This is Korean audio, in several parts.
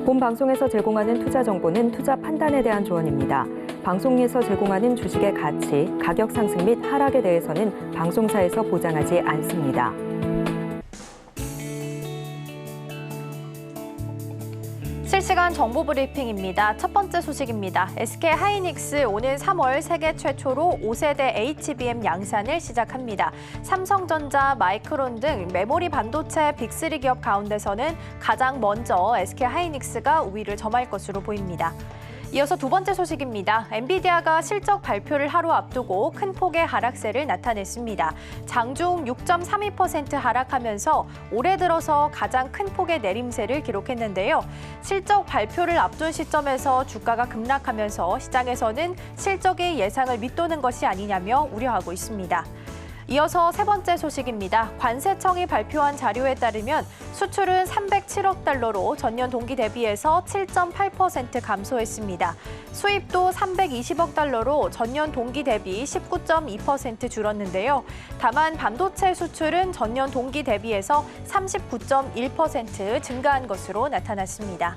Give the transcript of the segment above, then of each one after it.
본 방송에서 제공하는 투자 정보는 투자 판단에 대한 조언입니다. 방송에서 제공하는 주식의 가치, 가격 상승 및 하락에 대해서는 방송사에서 보장하지 않습니다. 실시간 정보 브리핑입니다. 첫 번째 소식입니다. SK 하이닉스 오늘 3월 세계 최초로 5세대 HBM 양산을 시작합니다. 삼성전자, 마이크론 등 메모리 반도체 빅3 기업 가운데서는 가장 먼저 SK 하이닉스가 우위를 점할 것으로 보입니다. 이어서 두 번째 소식입니다. 엔비디아가 실적 발표를 하루 앞두고 큰 폭의 하락세를 나타냈습니다. 장중 6.32% 하락하면서 올해 들어서 가장 큰 폭의 내림세를 기록했는데요. 실적 발표를 앞둔 시점에서 주가가 급락하면서 시장에서는 실적의 예상을 밑도는 것이 아니냐며 우려하고 있습니다. 이어서 세 번째 소식입니다. 관세청이 발표한 자료에 따르면 수출은 307억 달러로 전년 동기 대비해서 7.8% 감소했습니다. 수입도 320억 달러로 전년 동기 대비 19.2% 줄었는데요. 다만 반도체 수출은 전년 동기 대비해서 39.1% 증가한 것으로 나타났습니다.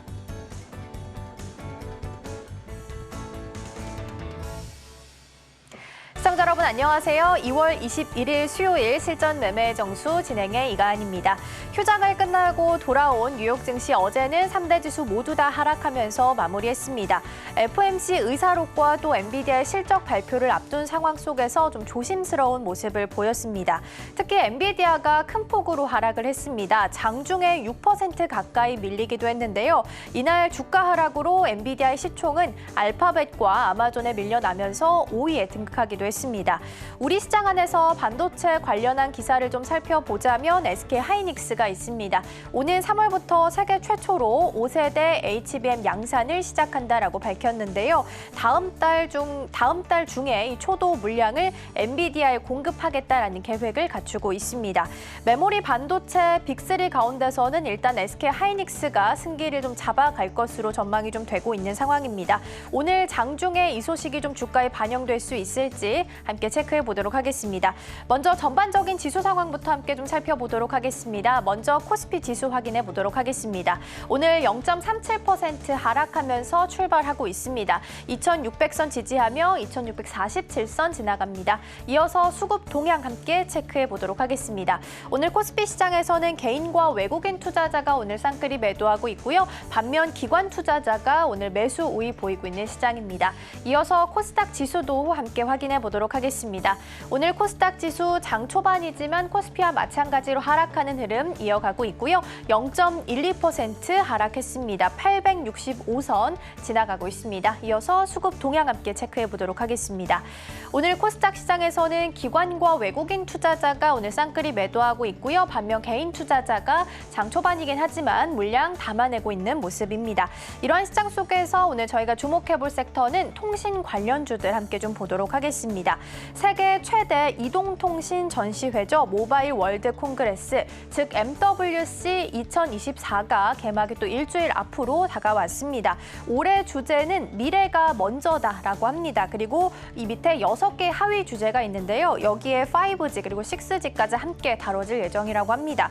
시청자 여러분 안녕하세요. 2월 21일 수요일 실전 매매 정수 진행의 이가은입니다. 휴장을 끝나고 돌아온 뉴욕 증시 어제는 3대 지수 모두 다 하락하면서 마무리했습니다. FOMC 의사록과 또 엔비디아의 실적 발표를 앞둔 상황 속에서 좀 조심스러운 모습을 보였습니다. 특히 엔비디아가 큰 폭으로 하락을 했습니다. 장중에 6% 가까이 밀리기도 했는데요. 이날 주가 하락으로 엔비디아의 시총은 알파벳과 아마존에 밀려나면서 5위에 등극하기도 했습니다. 우리 시장 안에서 반도체 관련한 기사를 좀 살펴보자면 SK 하이닉스가 있습니다. 오는 3월부터 세계 최초로 5세대 HBM 양산을 시작한다라고 밝혔는데요. 다음 달 중에 이 초도 물량을 엔비디아에 공급하겠다라는 계획을 갖추고 있습니다. 메모리 반도체 빅3 가운데서는 일단 SK 하이닉스가 승기를 좀 잡아갈 것으로 전망이 좀 되고 있는 상황입니다. 오늘 장중에 이 소식이 좀 주가에 반영될 수 있을지 함께 체크해 보도록 하겠습니다. 먼저 전반적인 지수 상황부터 함께 좀 살펴보도록 하겠습니다. 먼저 코스피 지수 확인해 보도록 하겠습니다. 오늘 0.37% 하락하면서 출발하고 있습니다. 2600선 지지하며 2647선 지나갑니다. 이어서 수급 동향 함께 체크해 보도록 하겠습니다. 오늘 코스피 시장에서는 개인과 외국인 투자자가 오늘 쌍끌이 매도하고 있고요. 반면 기관 투자자가 오늘 매수 우위 보이고 있는 시장입니다. 이어서 코스닥 지수도 함께 확인해 보도록 하겠습니다. 오늘 코스닥 지수 장 초반이지만 코스피와 마찬가지로 하락하는 흐름 이어가고 있고요. 0.12% 하락했습니다. 865선 지나가고 있습니다. 이어서 수급 동향 함께 체크해 보도록 하겠습니다. 오늘 코스닥 시장에서는 기관과 외국인 투자자가 오늘 쌍끌이 매도하고 있고요. 반면 개인 투자자가 장 초반이긴 하지만 물량 담아내고 있는 모습입니다. 이러한 시장 속에서 오늘 저희가 주목해 볼 섹터는 통신 관련주들 함께 좀 보도록 하겠습니다. 세계 최대 이동통신 전시회죠. 모바일 월드 콩그레스, 즉 MWC 2024가 개막이 또 일주일 앞으로 다가왔습니다. 올해 주제는 미래가 먼저다라고 합니다. 그리고 이 밑에 6개 하위 주제가 있는데요. 여기에 5G 그리고 6G까지 함께 다뤄질 예정이라고 합니다.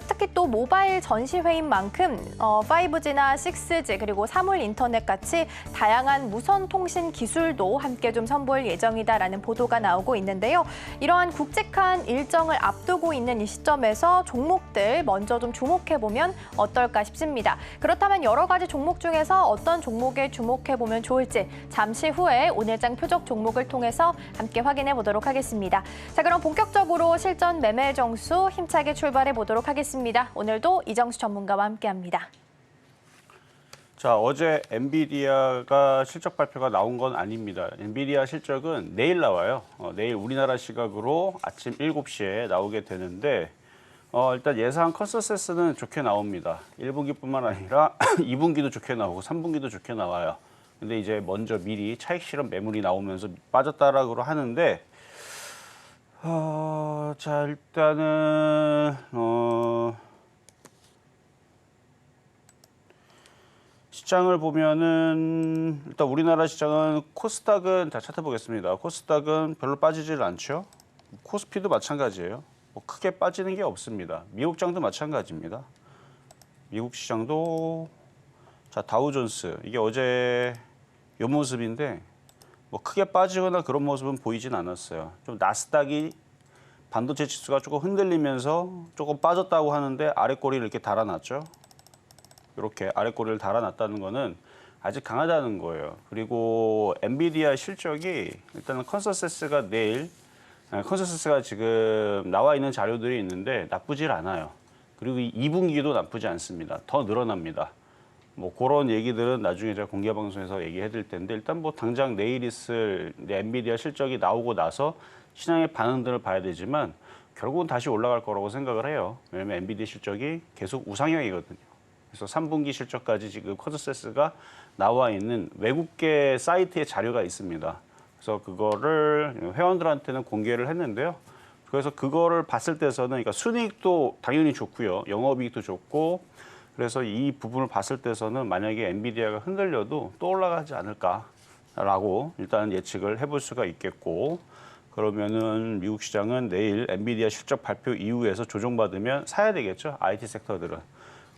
특히 또 모바일 전시회인 만큼 5G나 6G 그리고 사물 인터넷 같이 다양한 무선 통신 기술도 함께 좀 선보일 예정이다라는 보도가 나오고 있는데요. 이러한 굵직한 일정을 앞두고 있는 이 시점에서 종목들 먼저 좀 주목해보면 어떨까 싶습니다. 그렇다면 여러 가지 종목 중에서 어떤 종목에 주목해보면 좋을지 잠시 후에 오늘장 표적 종목을 통해서 함께 확인해 보도록 하겠습니다. 자, 그럼 본격적으로 실전 매매 정수 힘차게 출발해 보도록 하겠습니다. 오늘도 이정수 전문가와 함께합니다. 자, 어제 엔비디아가 실적 발표가 나온 건 아닙니다. 엔비디아 실적은 내일 나와요. 내일 우리나라 시각으로 아침 7시에 나오게 되는데 일단 예상 컨센서스는 좋게 나옵니다. 1분기뿐만 아니라 2분기도 좋게 나오고 3분기도 좋게 나와요. 근데 이제 먼저 미리 차익 실현 매물이 나오면서 빠졌다라고 하는데 자, 일단은 시장을 보면은 일단 우리나라 시장은 코스닥은 자 차트 보겠습니다. 코스닥은 별로 빠지질 않죠. 코스피도 마찬가지예요. 뭐 크게 빠지는 게 없습니다. 미국 장도 마찬가지입니다. 미국 시장도 자, 다우존스. 이게 어제 요 모습인데 뭐 크게 빠지거나 그런 모습은 보이진 않았어요. 좀 나스닥이 반도체 지수가 조금 흔들리면서 조금 빠졌다고 하는데 아래 꼬리를 이렇게 달아놨죠. 이렇게 아래 꼬리를 달아놨다는 거는 아직 강하다는 거예요. 그리고 엔비디아 실적이 일단은 컨센서스가 내일 컨센서스가 지금 나와 있는 자료들이 있는데 나쁘질 않아요. 그리고 이 2분기도 나쁘지 않습니다. 더 늘어납니다. 뭐 그런 얘기들은 나중에 제가 공개 방송에서 얘기해 드릴 텐데 일단 뭐 당장 내일 있을 엔비디아 실적이 나오고 나서 시장의 반응들을 봐야 되지만 결국은 다시 올라갈 거라고 생각을 해요. 왜냐면 엔비디아 실적이 계속 우상향이거든요. 그래서 3분기 실적까지 지금 컨센서스가 나와 있는 외국계 사이트의 자료가 있습니다. 그래서 그거를 회원들한테는 공개를 했는데요. 그래서 그거를 봤을 때서는 그러니까 순이익도 당연히 좋고요. 영업이익도 좋고 그래서 이 부분을 봤을 때서는 만약에 엔비디아가 흔들려도 또 올라가지 않을까라고 일단 예측을 해볼 수가 있겠고 그러면은 미국 시장은 내일 엔비디아 실적 발표 이후에서 조정받으면 사야 되겠죠. IT 섹터들은.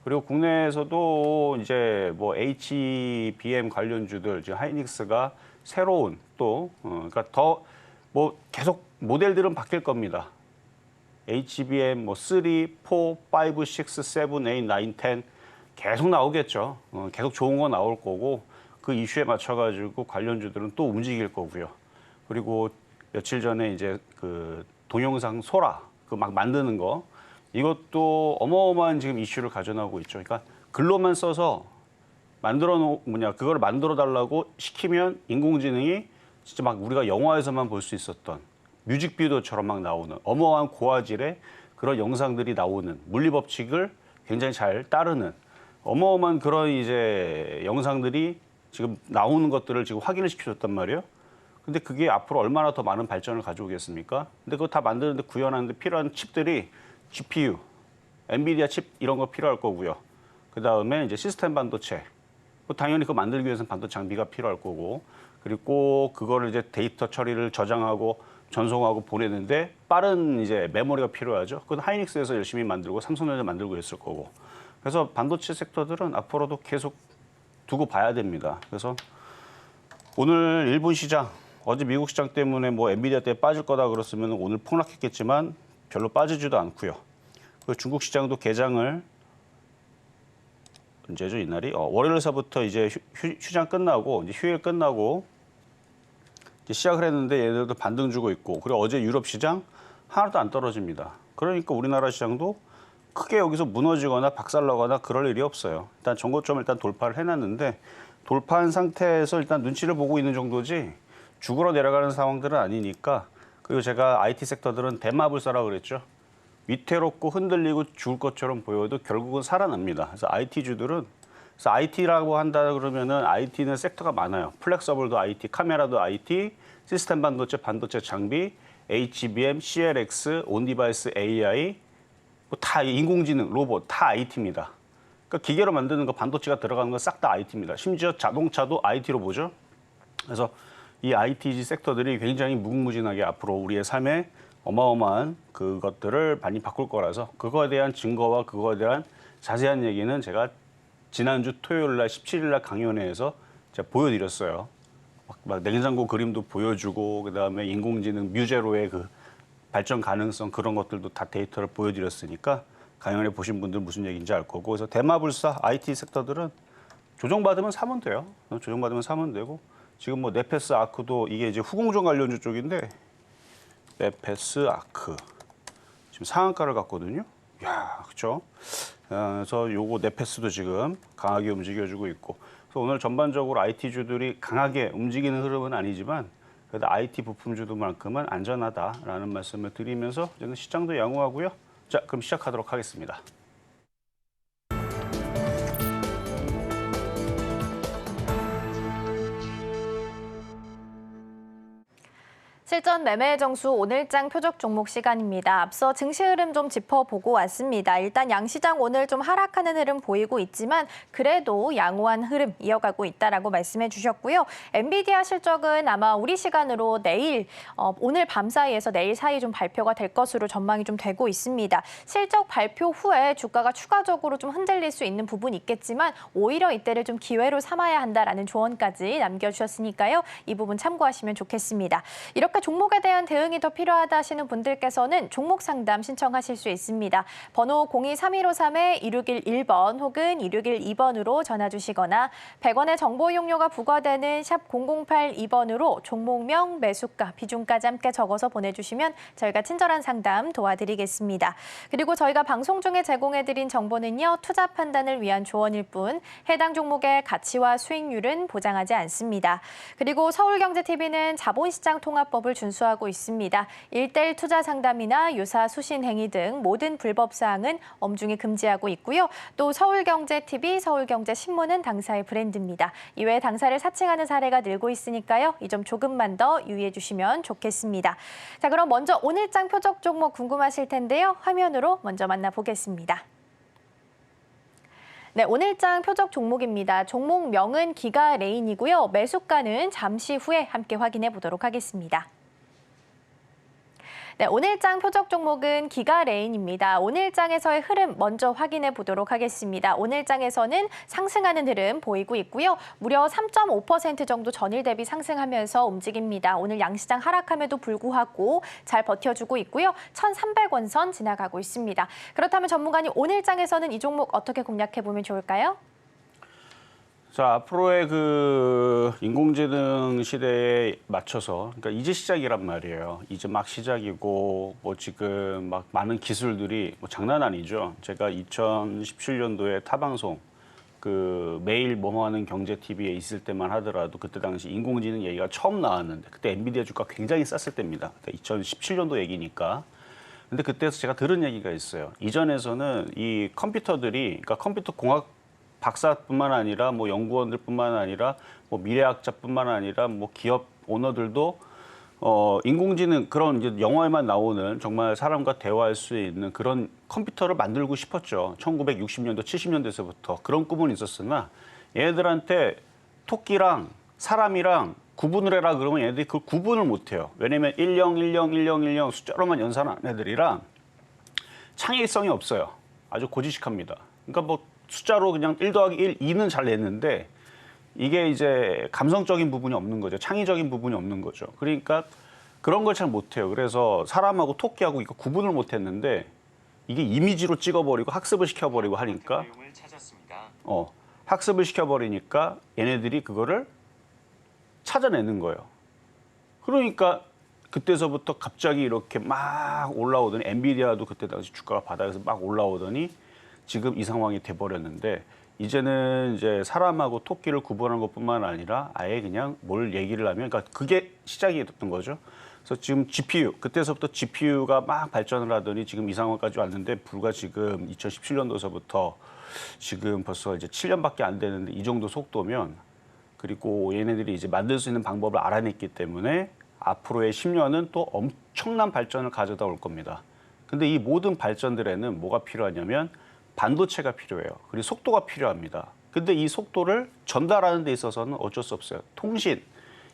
그리고 국내에서도 이제 뭐 HBM 관련주들, 지금 하이닉스가 새로운 또 그러니까 더 뭐 계속 모델들은 바뀔 겁니다. HBM 뭐 3, 4, 5, 6, 7, 8, 9, 10 계속 나오겠죠. 계속 좋은 거 나올 거고 그 이슈에 맞춰가지고 관련주들은 또 움직일 거고요. 그리고 며칠 전에 이제 그 동영상 소라 그 막 만드는 거 이것도 어마어마한 지금 이슈를 가져나오고 있죠. 그러니까 글로만 써서 그걸 만들어 달라고 시키면 인공지능이 진짜 막 우리가 영화에서만 볼 수 있었던 뮤직비디오처럼 막 나오는 어마어마한 고화질의 그런 영상들이 나오는 물리법칙을 굉장히 잘 따르는 어마어마한 그런 이제 영상들이 지금 나오는 것들을 지금 확인을 시켜줬단 말이에요. 근데 그게 앞으로 얼마나 더 많은 발전을 가져오겠습니까? 근데 그거 다 만드는데 구현하는데 필요한 칩들이 GPU, 엔비디아 칩 이런 거 필요할 거고요. 그 다음에 이제 시스템 반도체. 당연히 그거 만들기 위해서는 반도체 장비가 필요할 거고. 그리고 그거를 이제 데이터 처리를 저장하고 전송하고 보내는데 빠른 이제 메모리가 필요하죠. 그건 하이닉스에서 열심히 만들고 삼성전자 만들고 있을 거고. 그래서 반도체 섹터들은 앞으로도 계속 두고 봐야 됩니다. 그래서 오늘 일본 시장, 어제 미국 시장 때문에 뭐 엔비디아 때문에 빠질 거다 그랬으면 오늘 폭락했겠지만 별로 빠지지도 않고요. 그리고 중국 시장도 개장을 언제죠 이날이? 월요일서부터 이제 휴장 끝나고 이제 휴일 끝나고 이제 시작을 했는데 얘네들도 반등 주고 있고 그리고 어제 유럽 시장 하나도 안 떨어집니다. 그러니까 우리나라 시장도 크게 여기서 무너지거나 박살나거나 그럴 일이 없어요. 일단 전고점을 일단 돌파를 해놨는데 돌파한 상태에서 일단 눈치를 보고 있는 정도지 죽으러 내려가는 상황들은 아니니까 그리고 제가 IT 섹터들은 대마불사라고 그랬죠. 위태롭고 흔들리고 죽을 것처럼 보여도 결국은 살아납니다. 그래서 IT주들은 그래서 IT라고 한다 그러면은 IT는 섹터가 많아요. 플렉서블도 IT, 카메라도 IT, 시스템 반도체, 반도체 장비, HBM, CLX, 온디바이스 AI, 뭐 다 인공지능, 로봇 다 IT입니다. 그러니까 기계로 만드는 거 반도체가 들어가는 건 싹 다 IT입니다. 심지어 자동차도 IT로 보죠. 그래서 이 IT 섹터들이 굉장히 무궁무진하게 앞으로 우리의 삶에 어마어마한 그것들을 많이 바꿀 거라서 그거에 대한 증거와 그거에 대한 자세한 얘기는 제가 지난주 토요일 날 17일 날 강연회에서 제가 보여드렸어요. 막 냉장고 그림도 보여주고 그다음에 인공지능 뮤제로의 그 발전 가능성 그런 것들도 다 데이터를 보여드렸으니까 강연회 보신 분들 무슨 얘기인지 알 거고 그래서 대마불사 IT 섹터들은 조정받으면 사면 돼요. 조정받으면 사면 되고 지금 뭐 네페스 아크도 이게 이제 후공정 관련주 쪽인데 네페스 아크 지금 상한가를 갔거든요. 야, 그렇죠? 그래서 요거 네페스도 지금 강하게 움직여주고 있고. 그래서 오늘 전반적으로 IT주들이 강하게 움직이는 흐름은 아니지만 그래도 IT 부품주들만큼은 안전하다라는 말씀을 드리면서 저는 시장도 양호하고요. 자, 그럼 시작하도록 하겠습니다. 실전 매매 정수 오늘장 표적 종목 시간입니다. 앞서 증시 흐름 좀 짚어보고 왔습니다. 일단 양시장 오늘 좀 하락하는 흐름 보이고 있지만 그래도 양호한 흐름 이어가고 있다라고 말씀해 주셨고요. 엔비디아 실적은 아마 우리 시간으로 내일, 오늘 밤 사이에서 내일 사이 좀 발표가 될 것으로 전망이 좀 되고 있습니다. 실적 발표 후에 주가가 추가적으로 좀 흔들릴 수 있는 부분이 있겠지만 오히려 이때를 좀 기회로 삼아야 한다라는 조언까지 남겨주셨으니까요. 이 부분 참고하시면 좋겠습니다. 이렇게 종목에 대한 대응이 더 필요하다 하시는 분들께서는 종목 상담 신청하실 수 있습니다. 번호 02-3153-2611번 혹은 2612번으로 전화 주시거나 100원의 정보 이용료가 부과되는 샵 0082번으로 종목명, 매수가, 비중까지 함께 적어서 보내주시면 저희가 친절한 상담 도와드리겠습니다. 그리고 저희가 방송 중에 제공해드린 정보는요. 투자 판단을 위한 조언일 뿐 해당 종목의 가치와 수익률은 보장하지 않습니다. 그리고 서울경제TV는 자본시장 통합법을 준수하고 있습니다. 1:1 투자 상담이나 유사 수신 행위 등 모든 불법 사항은 엄중히 금지하고 있고요. 또 서울경제TV, 서울경제신문은 당사의 브랜드입니다. 이외에 당사를 사칭하는 사례가 늘고 있으니까요. 이 점 조금만 더 유의해 주시면 좋겠습니다. 자, 그럼 먼저 오늘장 표적 종목 궁금하실 텐데요. 화면으로 먼저 만나보겠습니다. 네, 오늘장 표적 종목입니다. 종목명은 기가레인이고요. 매수가는 잠시 후에 함께 확인해 보도록 하겠습니다. 네, 오늘장 표적 종목은 기가레인입니다. 오늘장에서의 흐름 먼저 확인해 보도록 하겠습니다. 오늘장에서는 상승하는 흐름 보이고 있고요. 무려 3.5% 정도 전일 대비 상승하면서 움직입니다. 오늘 양시장 하락함에도 불구하고 잘 버텨주고 있고요. 1,300원 선 지나가고 있습니다. 그렇다면 전문가님, 오늘장에서는 이 종목 어떻게 공략해 보면 좋을까요? 자, 앞으로의 그 인공지능 시대에 맞춰서, 그러니까 이제 시작이란 말이에요. 이제 막 시작이고, 뭐 지금 막 많은 기술들이 뭐 장난 아니죠. 제가 2017년도에 타방송, 그 매일 뭐뭐하는 경제 TV에 있을 때만 하더라도 그때 당시 인공지능 얘기가 처음 나왔는데, 그때 엔비디아 주가 굉장히 쌌을 때입니다. 그때 2017년도 얘기니까. 근데 그때서 제가 들은 얘기가 있어요. 이전에서는 이 컴퓨터들이, 그러니까 컴퓨터 공학 박사뿐만 아니라 뭐 연구원들뿐만 아니라 뭐 미래학자뿐만 아니라 뭐 기업 오너들도 인공지능 그런 이제 영화에만 나오는 정말 사람과 대화할 수 있는 그런 컴퓨터를 만들고 싶었죠. 1960년도, 70년대에서부터 그런 꿈은 있었으나 얘네들한테 토끼랑 사람이랑 구분을 해라 그러면 얘네들이 그 구분을 못 해요. 왜냐면 10101010 숫자로만 연산한 애들이라 창의성이 없어요. 아주 고지식합니다. 그러니까 뭐 숫자로 그냥 1 더하기 1, 2는 잘 냈는데 이게 이제 감성적인 부분이 없는 거죠. 창의적인 부분이 없는 거죠. 그러니까 그런 걸 잘 못해요. 그래서 사람하고 토끼하고 이거 구분을 못했는데 이게 이미지로 찍어버리고 학습을 시켜버리고 하니까 학습을 시켜버리니까 얘네들이 그거를 찾아내는 거예요. 그러니까 그때서부터 갑자기 이렇게 막 올라오더니 엔비디아도 그때 당시 주가가 바닥에서 막 올라오더니 지금 이 상황이 돼버렸는데 이제는 이제 사람하고 토끼를 구분하는 것뿐만 아니라 아예 그냥 뭘 얘기를 하면 그러니까 그게 시작이 됐던 거죠. 그래서 지금 GPU 그때서부터 GPU가 막 발전을 하더니 지금 이 상황까지 왔는데 불과 지금 2017년도서부터 지금 벌써 이제 7년밖에 안 되는데 이 정도 속도면 그리고 얘네들이 이제 만들 수 있는 방법을 알아냈기 때문에 앞으로의 10년은 또 엄청난 발전을 가져다 올 겁니다. 근데 이 모든 발전들에는 뭐가 필요하냐면 반도체가 필요해요. 그리고 속도가 필요합니다. 근데 이 속도를 전달하는 데 있어서는 어쩔 수 없어요. 통신,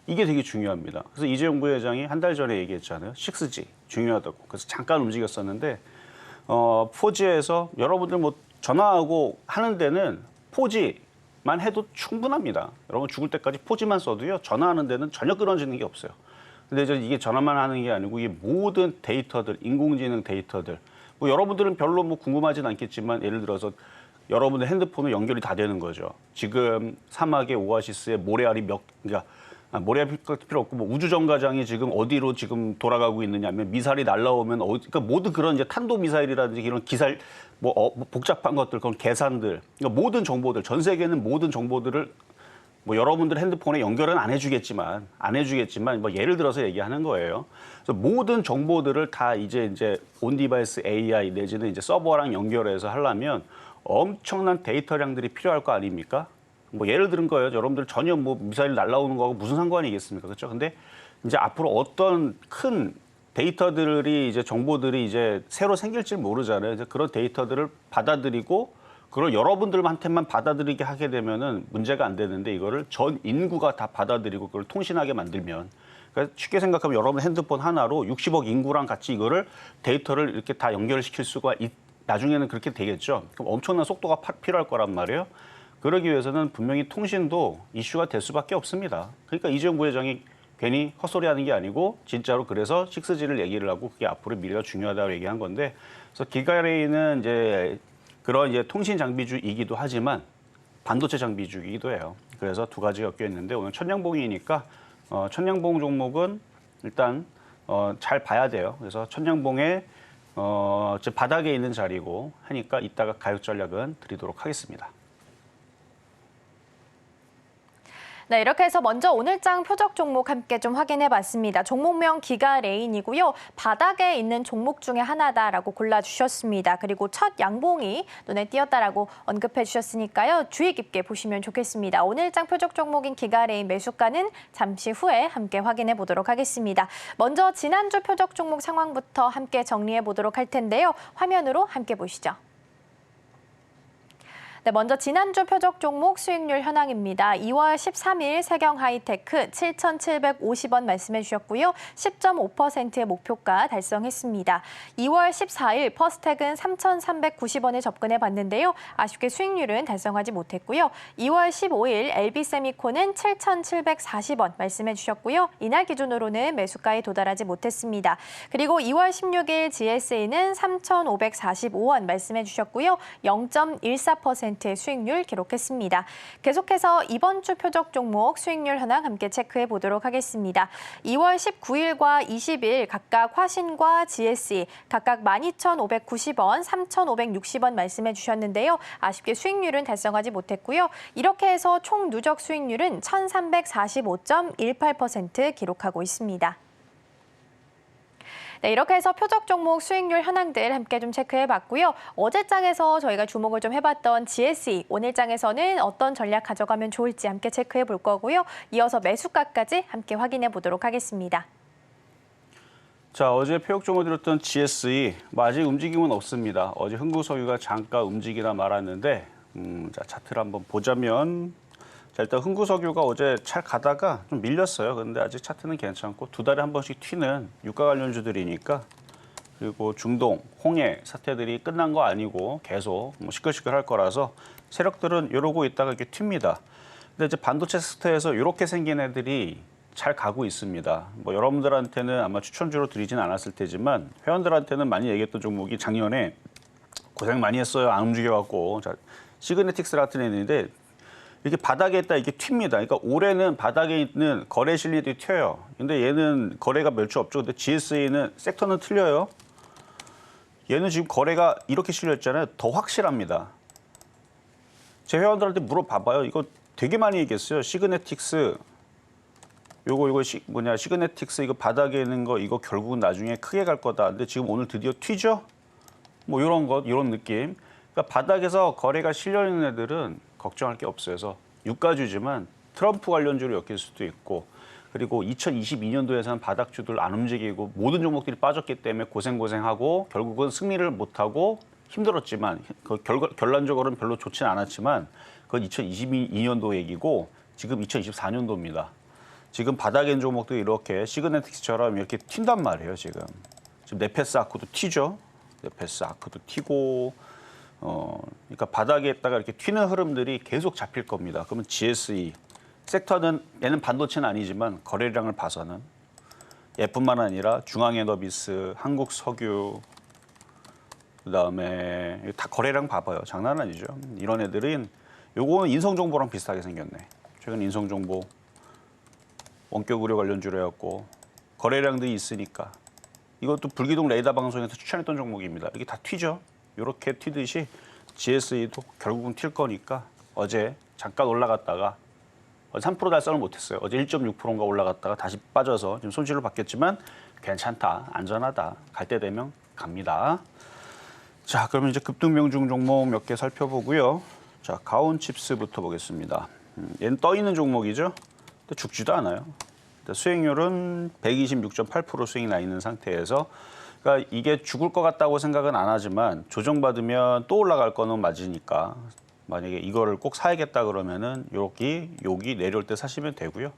이게 되게 중요합니다. 그래서 이재용 부회장이 한 달 전에 얘기했잖아요. 6G 중요하다고. 그래서 잠깐 움직였었는데 4G에서 여러분들 뭐 전화하고 하는 데는 4G만 해도 충분합니다. 여러분 죽을 때까지 4G만 써도요. 전화하는 데는 전혀 끊어지는 게 없어요. 근데 이게 전화만 하는 게 아니고 이 모든 데이터들, 인공지능 데이터들 뭐 여러분들은 별로 뭐 궁금하진 않겠지만 예를 들어서 여러분의 핸드폰은 연결이 다 되는 거죠. 지금 사막의 오아시스에 모래알이 그러니까 모래알 필요 없고 뭐 우주 정거장이 지금 어디로 지금 돌아가고 있느냐면 미사일이 날라오면 그러니까 모든 그런 이제 탄도 미사일이라든지 이런 기사일 뭐 복잡한 것들 그런 계산들 그러니까 모든 정보들 전 세계는 모든 정보들을 뭐 여러분들 핸드폰에 연결은 안 해주겠지만 뭐 예를 들어서 얘기하는 거예요. 그래서 모든 정보들을 다 이제 온 디바이스 AI 내지는 이제 서버랑 연결해서 하려면 엄청난 데이터량들이 필요할 거 아닙니까? 뭐 예를 들은 거예요. 여러분들 전혀 뭐 미사일 날라오는 거하고 무슨 상관이 있겠습니까? 그렇죠? 근데 이제 앞으로 어떤 큰 데이터들이 이제 정보들이 이제 새로 생길지 모르잖아요. 이제 그런 데이터들을 받아들이고 그걸 여러분들한테만 받아들이게 하게 되면은 문제가 안 되는데 이거를 전 인구가 다 받아들이고 그걸 통신하게 만들면 그러니까 쉽게 생각하면 여러분 핸드폰 하나로 60억 인구랑 같이 이거를 데이터를 이렇게 다 연결시킬 수가 나중에는 그렇게 되겠죠. 그럼 엄청난 속도가 필요할 거란 말이에요. 그러기 위해서는 분명히 통신도 이슈가 될 수밖에 없습니다. 그러니까 이재용 부회장이 괜히 헛소리하는 게 아니고 진짜로 그래서 6G를 얘기를 하고 그게 앞으로 미래가 중요하다고 얘기한 건데 그래서 기가레이는 이제 그런 이제 통신 장비주이기도 하지만 반도체 장비주이기도 해요. 그래서 두 가지가 엮여 있는데 오늘 천냥봉이니까 천냥봉 종목은 일단 잘 봐야 돼요. 그래서 천냥봉의 바닥에 있는 자리고 하니까 이따가 가격 전략은 드리도록 하겠습니다. 네, 이렇게 해서 먼저 오늘장 표적 종목 함께 좀 확인해 봤습니다. 종목명 기가레인이고요. 바닥에 있는 종목 중에 하나다라고 골라주셨습니다. 그리고 첫 양봉이 눈에 띄었다라고 언급해 주셨으니까요. 주의 깊게 보시면 좋겠습니다. 오늘장 표적 종목인 기가레인 매수가는 잠시 후에 함께 확인해 보도록 하겠습니다. 먼저 지난주 표적 종목 상황부터 함께 정리해 보도록 할 텐데요. 화면으로 함께 보시죠. 네, 먼저 지난주 표적 종목 수익률 현황입니다. 2월 13일 세경하이테크 7,750원 말씀해 주셨고요. 10.5%의 목표가 달성했습니다. 2월 14일 퍼스텍은 3,390원에 접근해 봤는데요. 아쉽게 수익률은 달성하지 못했고요. 2월 15일 LB세미콘은 7,740원 말씀해 주셨고요. 이날 기준으로는 매수가에 도달하지 못했습니다. 그리고 2월 16일 GSA는 3,545원 말씀해 주셨고요. 0.14%의 수익률 기록했습니다. 계속해서 이번 주 표적 종목 수익률 현황 함께 체크해 보도록 하겠습니다. 2월 19일과 20일 각각 화신과 GSE 각각 12,590원, 3,560원 말씀해 주셨는데요. 아쉽게 수익률은 달성하지 못했고요. 이렇게 해서 총 누적 수익률은 1,345.18% 기록하고 있습니다. 네, 이렇게 해서 표적 종목 수익률 현황들 함께 좀 체크해봤고요. 어제 장에서 저희가 주목을 좀 해봤던 GSE, 오늘 장에서는 어떤 전략 가져가면 좋을지 함께 체크해볼 거고요. 이어서 매수가까지 함께 확인해 보도록 하겠습니다. 자, 어제 표적 종목 드렸던 GSE, 아직 움직임은 없습니다. 어제 흥구석유가 잠깐 움직이다 말았는데, 자, 차트를 한번 보자면, 자, 일단 흥구석유가 어제 잘 가다가 좀 밀렸어요. 그런데 아직 차트는 괜찮고 두 달에 한 번씩 튀는 유가 관련주들이니까 그리고 중동, 홍해 사태들이 끝난 거 아니고 계속 시끌시끌할 거라서 세력들은 이러고 있다가 이렇게 튑니다. 근데 이제 반도체 섹터에서 이렇게 생긴 애들이 잘 가고 있습니다. 뭐 여러분들한테는 아마 추천주로 드리진 않았을 테지만 회원들한테는 많이 얘기했던 종목이 작년에 고생 많이 했어요. 안 움직여갖고. 자, 시그네틱스 같은 애인데 이렇게 바닥에 있다 이게 튑니다. 그러니까 올해는 바닥에 있는 거래 실리들이 튀어요. 근데 얘는 거래가 몇 주 없죠. 근데 GSE는 섹터는 틀려요. 얘는 지금 거래가 이렇게 실렸잖아요. 더 확실합니다. 제 회원들한테 물어봐봐요. 이거 되게 많이 얘기했어요. 시그네틱스 시그네틱스 이거 바닥에 있는 거 이거 결국은 나중에 크게 갈 거다. 근데 지금 오늘 드디어 튀죠? 뭐 이런 느낌. 그러니까 바닥에서 거래가 실려 있는 애들은 걱정할 게 없어요. 그래서 유가주지만 트럼프 관련주로 엮일 수도 있고 그리고 2022년도에서는 바닥주들 안 움직이고 모든 종목들이 빠졌기 때문에 고생하고 결국은 승리를 못하고 힘들었지만 그 결론적으로는 별로 좋지는 않았지만 그건 2022년도 얘기고 지금 2024년도입니다. 지금 바닥에 있는 종목도 이렇게 시그네틱스처럼 이렇게 튄단 말이에요. 지금 네페스 아크도 튀죠. 네페스 아크도 튀고 그러니까 바닥에 있다가 이렇게 튀는 흐름들이 계속 잡힐 겁니다. 그러면 GSE 섹터는 얘는 반도체는 아니지만 거래량을 봐서는 얘뿐만 아니라 중앙에너비스, 한국석유 그다음에 다 거래량 봐봐요. 장난 아니죠. 이런 애들은 요거는 인성정보랑 비슷하게 생겼네. 최근 인성정보 원격 의료 관련주로 해갖고 거래량들이 있으니까 이것도 불기둥 레이더 방송에서 추천했던 종목입니다. 이게 다 튀죠. 이렇게 튀듯이 GSE도 결국은 튈 거니까 어제 잠깐 올라갔다가 3% 달성을 못했어요. 어제 1.6%인가 올라갔다가 다시 빠져서 지금 손실을 받겠지만 괜찮다, 안전하다. 갈 때 되면 갑니다. 자, 그러면 이제 급등명중 종목 몇 개 살펴보고요. 자, 가온칩스부터 보겠습니다. 얘는 떠 있는 종목이죠. 근데 죽지도 않아요. 수익률은 126.8% 수익이 나 있는 상태에서 그러니까 이게 죽을 것 같다고 생각은 안 하지만 조정받으면 또 올라갈 거는 맞으니까 만약에 이거를 꼭 사야겠다 그러면은 여기 내려올 때 사시면 되고요.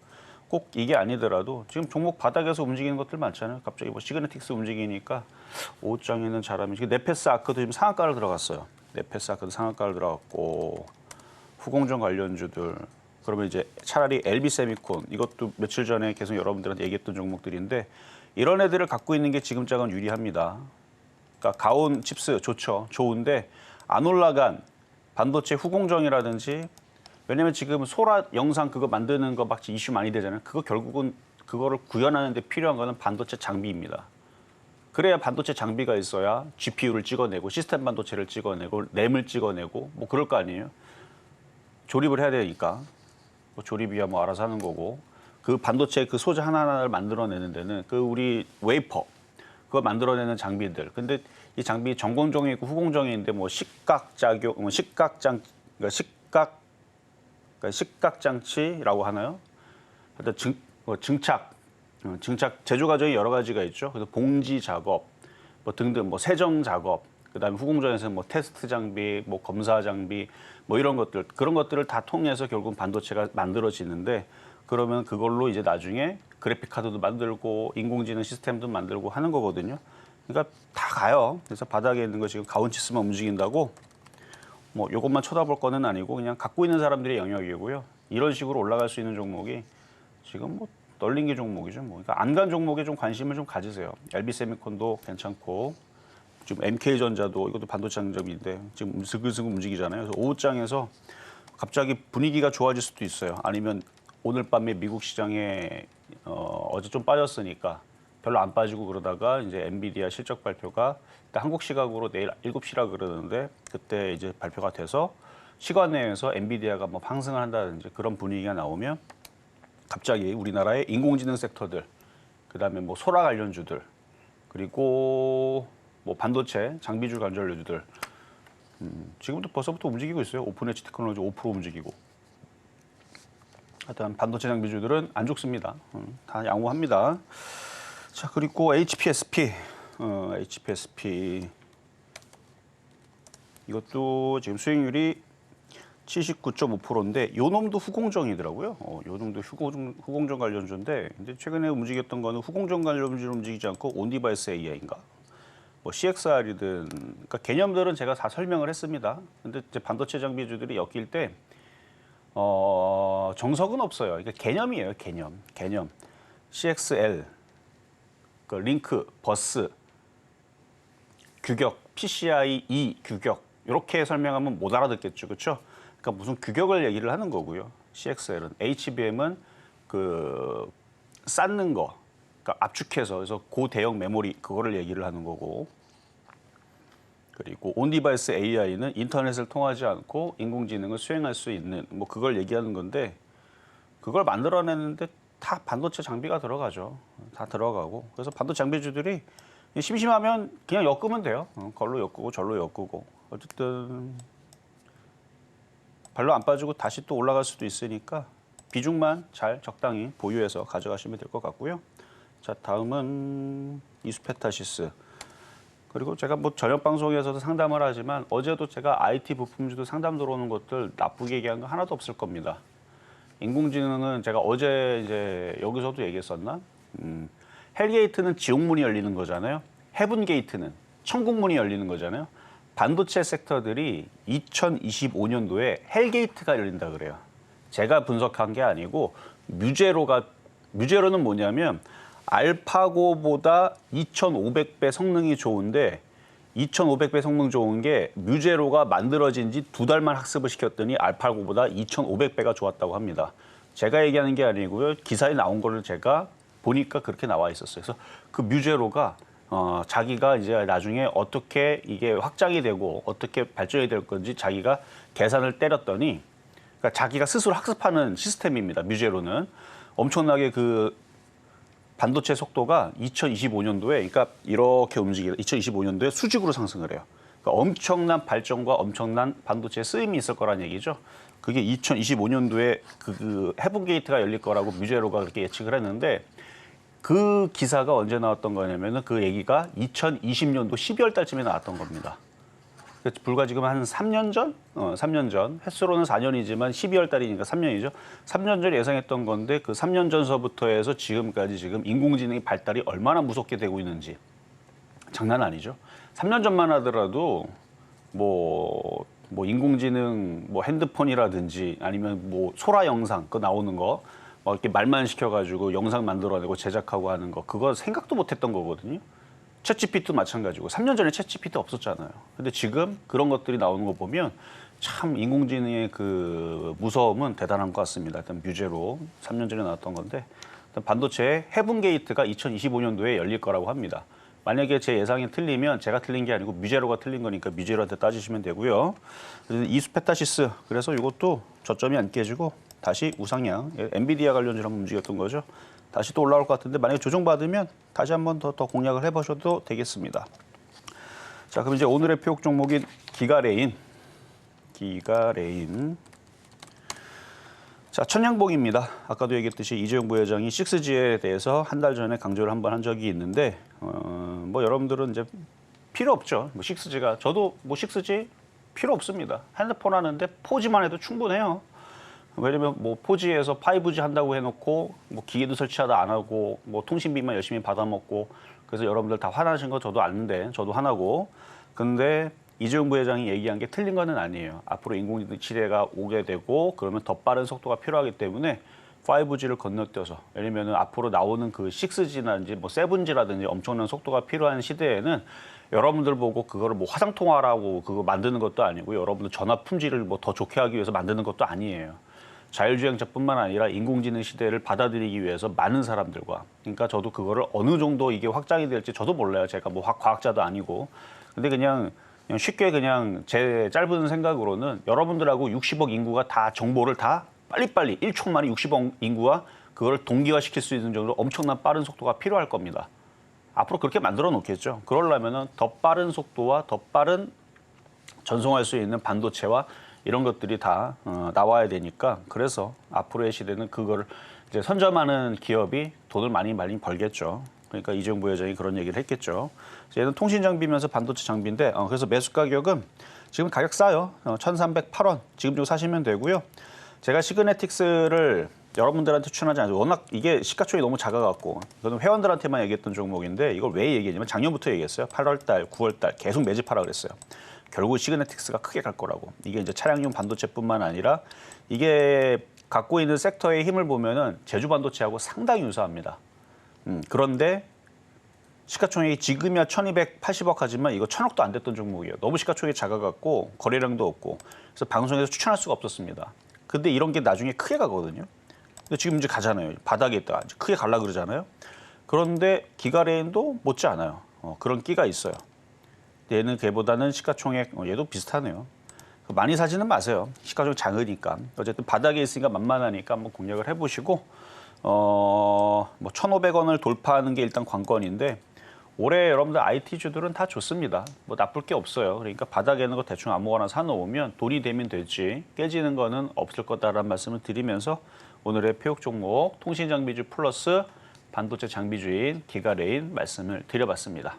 꼭 이게 아니더라도 지금 종목 바닥에서 움직이는 것들 많잖아요. 갑자기 뭐 시그네틱스 움직이니까 5장에는 잘하면 지금 네페스 아크도 지금 상한가를 들어갔어요. 네페스 아크도 상한가를 들어갔고 후공정 관련주들 그러면 이제 차라리 LB세미콘 이것도 며칠 전에 계속 여러분들한테 얘기했던 종목들인데 이런 애들을 갖고 있는 게 지금장은 유리합니다. 그러니까 가온 칩스 좋죠. 좋은데 안 올라간 반도체 후공정이라든지 왜냐면 지금 소라 영상 그거 만드는 거 막 이슈 많이 되잖아요. 그거 결국은 그거를 구현하는 데 필요한 거는 반도체 장비입니다. 그래야 반도체 장비가 있어야 GPU를 찍어내고 시스템 반도체를 찍어내고 램을 찍어내고 뭐 그럴 거 아니에요. 조립을 해야 되니까 뭐 조립이야 뭐 알아서 하는 거고 그 반도체 그 소재 하나하나를 만들어내는 데는 그 우리 웨이퍼 그거 만들어내는 장비들. 근데 이 장비 전공정이 있고 후공정이 있는데 뭐 식각작용, 뭐 식각 장치라고 하나요? 하여튼 증착 제조 과정이 여러 가지가 있죠. 그래서 봉지 작업 뭐 등등 뭐 세정 작업 그다음에 후공정에서는 뭐 테스트 장비, 뭐 검사 장비 뭐 이런 것들 그런 것들을 다 통해서 결국 반도체가 만들어지는데 그러면 그걸로 이제 나중에 그래픽 카드도 만들고 인공지능 시스템도 만들고 하는 거거든요. 그러니까 다 가요. 그래서 바닥에 있는 거 지금 가온치스만 움직인다고 뭐 이것만 쳐다볼 거는 아니고 그냥 갖고 있는 사람들의 영역이고요. 이런 식으로 올라갈 수 있는 종목이 지금 뭐 널린 게 종목이죠. 뭐 그러니까 안 간 종목에 좀 관심을 좀 가지세요. LB세미콘도 괜찮고 지금 MK전자도 이것도 반도체 장점인데 지금 슬글슬글 움직이잖아요. 그래서 오후장에서 갑자기 분위기가 좋아질 수도 있어요. 아니면 오늘 밤에 미국 시장에 어제 좀 빠졌으니까 별로 안 빠지고 그러다가 이제 엔비디아 실적 발표가 한국 시각으로 내일 7시라 그러는데 그때 이제 발표가 돼서 시간 내에서 엔비디아가 뭐 상승을 한다든지 그런 분위기가 나오면 갑자기 우리나라의 인공지능 섹터들 그다음에 뭐 소라 관련주들 그리고 뭐 반도체 장비주 관련주들 지금부터 벌써부터 움직이고 있어요. 오픈엣지 테크놀로지 5% 움직이고 하여튼 반도체 장비주들은 안 죽습니다. 다 양호합니다. 자 그리고 HPSP 이것도 지금 수익률이 79.5%인데 요 놈도 후공정이더라고요. 요 놈도 후공정 관련주인데 근데 최근에 움직였던 거는 후공정 관련주로 움직이지 않고 온디바이스 AI인가 뭐 CXR이든 그러니까 개념들은 제가 다 설명을 했습니다. 근데 이제 반도체 장비주들이 엮일 때 정석은 없어요. 그러니까 개념이에요. 개념. CXL, 그 링크, 버스, 규격, PCIe 규격 이렇게 설명하면 못 알아듣겠죠, 그렇죠? 그러니까 무슨 규격을 얘기를 하는 거고요. CXL은 HBM은 그 쌓는 거, 그러니까 압축해서 그래서 고대형 메모리 그거를 얘기를 하는 거고. 그리고 온디바이스 AI는 인터넷을 통하지 않고 인공지능을 수행할 수 있는 뭐 그걸 얘기하는 건데 그걸 만들어내는데 다 반도체 장비가 들어가죠. 다 들어가고 그래서 반도체 장비주들이 심심하면 그냥 엮으면 돼요. 걸로 엮고 절로 엮고 어쨌든 별로 안 빠지고 다시 또 올라갈 수도 있으니까 비중만 잘 적당히 보유해서 가져가시면 될 것 같고요. 자 다음은 이수페타시스. 그리고 제가 뭐 저녁 방송에서도 상담을 하지만 어제도 제가 IT 부품주도 상담 들어오는 것들 나쁘게 얘기한 거 하나도 없을 겁니다. 인공지능은 제가 어제 이제 여기서도 얘기했었나? 헬게이트는 지옥문이 열리는 거잖아요. 헤븐게이트는 천국문이 열리는 거잖아요. 반도체 섹터들이 2025년도에 헬게이트가 열린다 그래요. 제가 분석한 게 아니고 뮤제로는 뭐냐면 알파고보다 2,500배 성능이 좋은데 2,500배 성능 좋은 게 뮤제로가 만들어진 지 2달만 학습을 시켰더니 알파고보다 2,500배가 좋았다고 합니다. 제가 얘기하는 게 아니고요. 기사에 나온 거를 제가 보니까 그렇게 나와 있었어요. 그래서 그 뮤제로가 자기가 이제 나중에 어떻게 이게 확장이 되고 어떻게 발전이 될 건지 자기가 계산을 때렸더니 그러니까 자기가 스스로 학습하는 시스템입니다. 뮤제로는 엄청나게 그 반도체 속도가 2025년도에 그러니까 이렇게 움직이다 2025년도에 수직으로 상승을 해요. 그러니까 엄청난 발전과 엄청난 반도체 쓰임이 있을 거란 얘기죠. 그게 2025년도에 그 해븐 게이트가 열릴 거라고 뮤제로가 그렇게 예측을 했는데 그 기사가 언제 나왔던 거냐면은 그 얘기가 2020년도 12월 달쯤에 나왔던 겁니다. 불과 지금 한 3년 전? 3년 전. 횟수로는 4년이지만 12월 달이니까 3년이죠. 3년 전 예상했던 건데 그 3년 전서부터 해서 지금까지 지금 인공지능의 발달이 얼마나 무섭게 되고 있는지 장난 아니죠. 3년 전만 하더라도 뭐 인공지능 뭐 핸드폰이라든지 아니면 뭐 소라 영상 그거 나오는 거 뭐 이렇게 말만 시켜가지고 영상 만들어내고 제작하고 하는 거 그거 생각도 못했던 거거든요. 챗GPT도 마찬가지고 3년 전에 챗GPT 없었잖아요. 근데 지금 그런 것들이 나오는 거 보면 참 인공지능의 그 무서움은 대단한 것 같습니다. 일단 뮤제로 3년 전에 나왔던 건데 일단 반도체 해븐 게이트가 2025년도에 열릴 거라고 합니다. 만약에 제 예상이 틀리면 제가 틀린 게 아니고 뮤제로가 틀린 거니까 뮤제로한테 따지시면 되고요. 이수페타시스 그래서 이것도 저점이 안 깨지고 다시 우상향 엔비디아 관련주로 한번 움직였던 거죠. 다시 또 올라올 것 같은데 만약에 조정받으면 다시 한번 더 공략을 해보셔도 되겠습니다. 자, 그럼 이제 오늘의 표적 종목인 기가레인. 자, 천양봉입니다. 아까도 얘기했듯이 이재용 부회장이 6G에 대해서 한 달 전에 강조를 한번 한 적이 있는데 뭐 여러분들은 이제 필요 없죠. 뭐 6G가 저도 뭐 6G 필요 없습니다. 핸드폰 하는데 4G만 해도 충분해요. 왜냐면 뭐 4G에서 5G 한다고 해놓고 뭐 기계도 설치하다 안 하고 뭐 통신비만 열심히 받아먹고 그래서 여러분들 다 화나신 거 저도 아는데 저도 화나고 근데 이재용 부회장이 얘기한 게 틀린 거는 아니에요. 앞으로 인공지능 시대가 오게 되고 그러면 더 빠른 속도가 필요하기 때문에 5G를 건너뛰어서 예를 들면 앞으로 나오는 그 6G라든지 뭐 7G라든지 엄청난 속도가 필요한 시대에는 여러분들 보고 그거를 뭐 화상통화라고 그거 만드는 것도 아니고 여러분들 전화 품질을 뭐 더 좋게 하기 위해서 만드는 것도 아니에요. 자율주행차뿐만 아니라 인공지능 시대를 받아들이기 위해서 많은 사람들과 그러니까 저도 그거를 어느 정도 이게 확장이 될지 저도 몰라요. 제가 뭐 과학자도 아니고 근데 그냥 쉽게 그냥 제 짧은 생각으로는 여러분들하고 60억 인구가 다 정보를 다 빨리빨리 1초 만에 60억 인구가 그걸 동기화시킬 수 있는 정도로 엄청난 빠른 속도가 필요할 겁니다. 앞으로 그렇게 만들어 놓겠죠. 그러려면은 더 빠른 속도와 더 빠른 전송할 수 있는 반도체와 이런 것들이 다 나와야 되니까 그래서 앞으로의 시대는 그거를 이제 선점하는 기업이 돈을 많이 벌겠죠. 그러니까 이재용 부회장이 그런 얘기를 했겠죠. 얘는 통신 장비면서 반도체 장비인데 그래서 매수 가격은 지금 가격 싸요. 1,308원 지금 좀 사시면 되고요. 제가 시그네틱스를 여러분들한테 추천하지 않아요. 워낙 이게 시가총이 너무 작아갖고 저는 회원들한테만 얘기했던 종목인데 이걸 왜 얘기했냐면 작년부터 얘기했어요. 8월달, 9월달 계속 매집하라 그랬어요. 결국 시그네틱스가 크게 갈 거라고. 이게 이제 차량용 반도체뿐만 아니라 이게 갖고 있는 섹터의 힘을 보면은 제주 반도체하고 상당히 유사합니다. 그런데 시가총액이 지금이야 1,280억 하지만 이거 1,000억도 안 됐던 종목이에요. 너무 시가총액이 작아갖고 거래량도 없고 그래서 방송에서 추천할 수가 없었습니다. 근데 이런 게 나중에 크게 가거든요. 근데 지금 이제 가잖아요. 바닥에 있다가 이제 크게 갈라 그러잖아요. 그런데 기가레인도 못지 않아요. 그런 끼가 있어요. 얘는 걔보다는 시가총액 얘도 비슷하네요. 많이 사지는 마세요. 시가총액 작으니까. 어쨌든 바닥에 있으니까 만만하니까 한번 공략을 해보시고 뭐 1,500원을 돌파하는 게 일단 관건인데 올해 여러분들 IT주들은 다 좋습니다. 뭐 나쁠 게 없어요. 그러니까 바닥에 있는 거 대충 아무거나 사놓으면 돈이 되면 되지 깨지는 거는 없을 거다라는 말씀을 드리면서 오늘의 표적 종목 통신장비주 플러스 반도체 장비주인 기가레인 말씀을 드려봤습니다.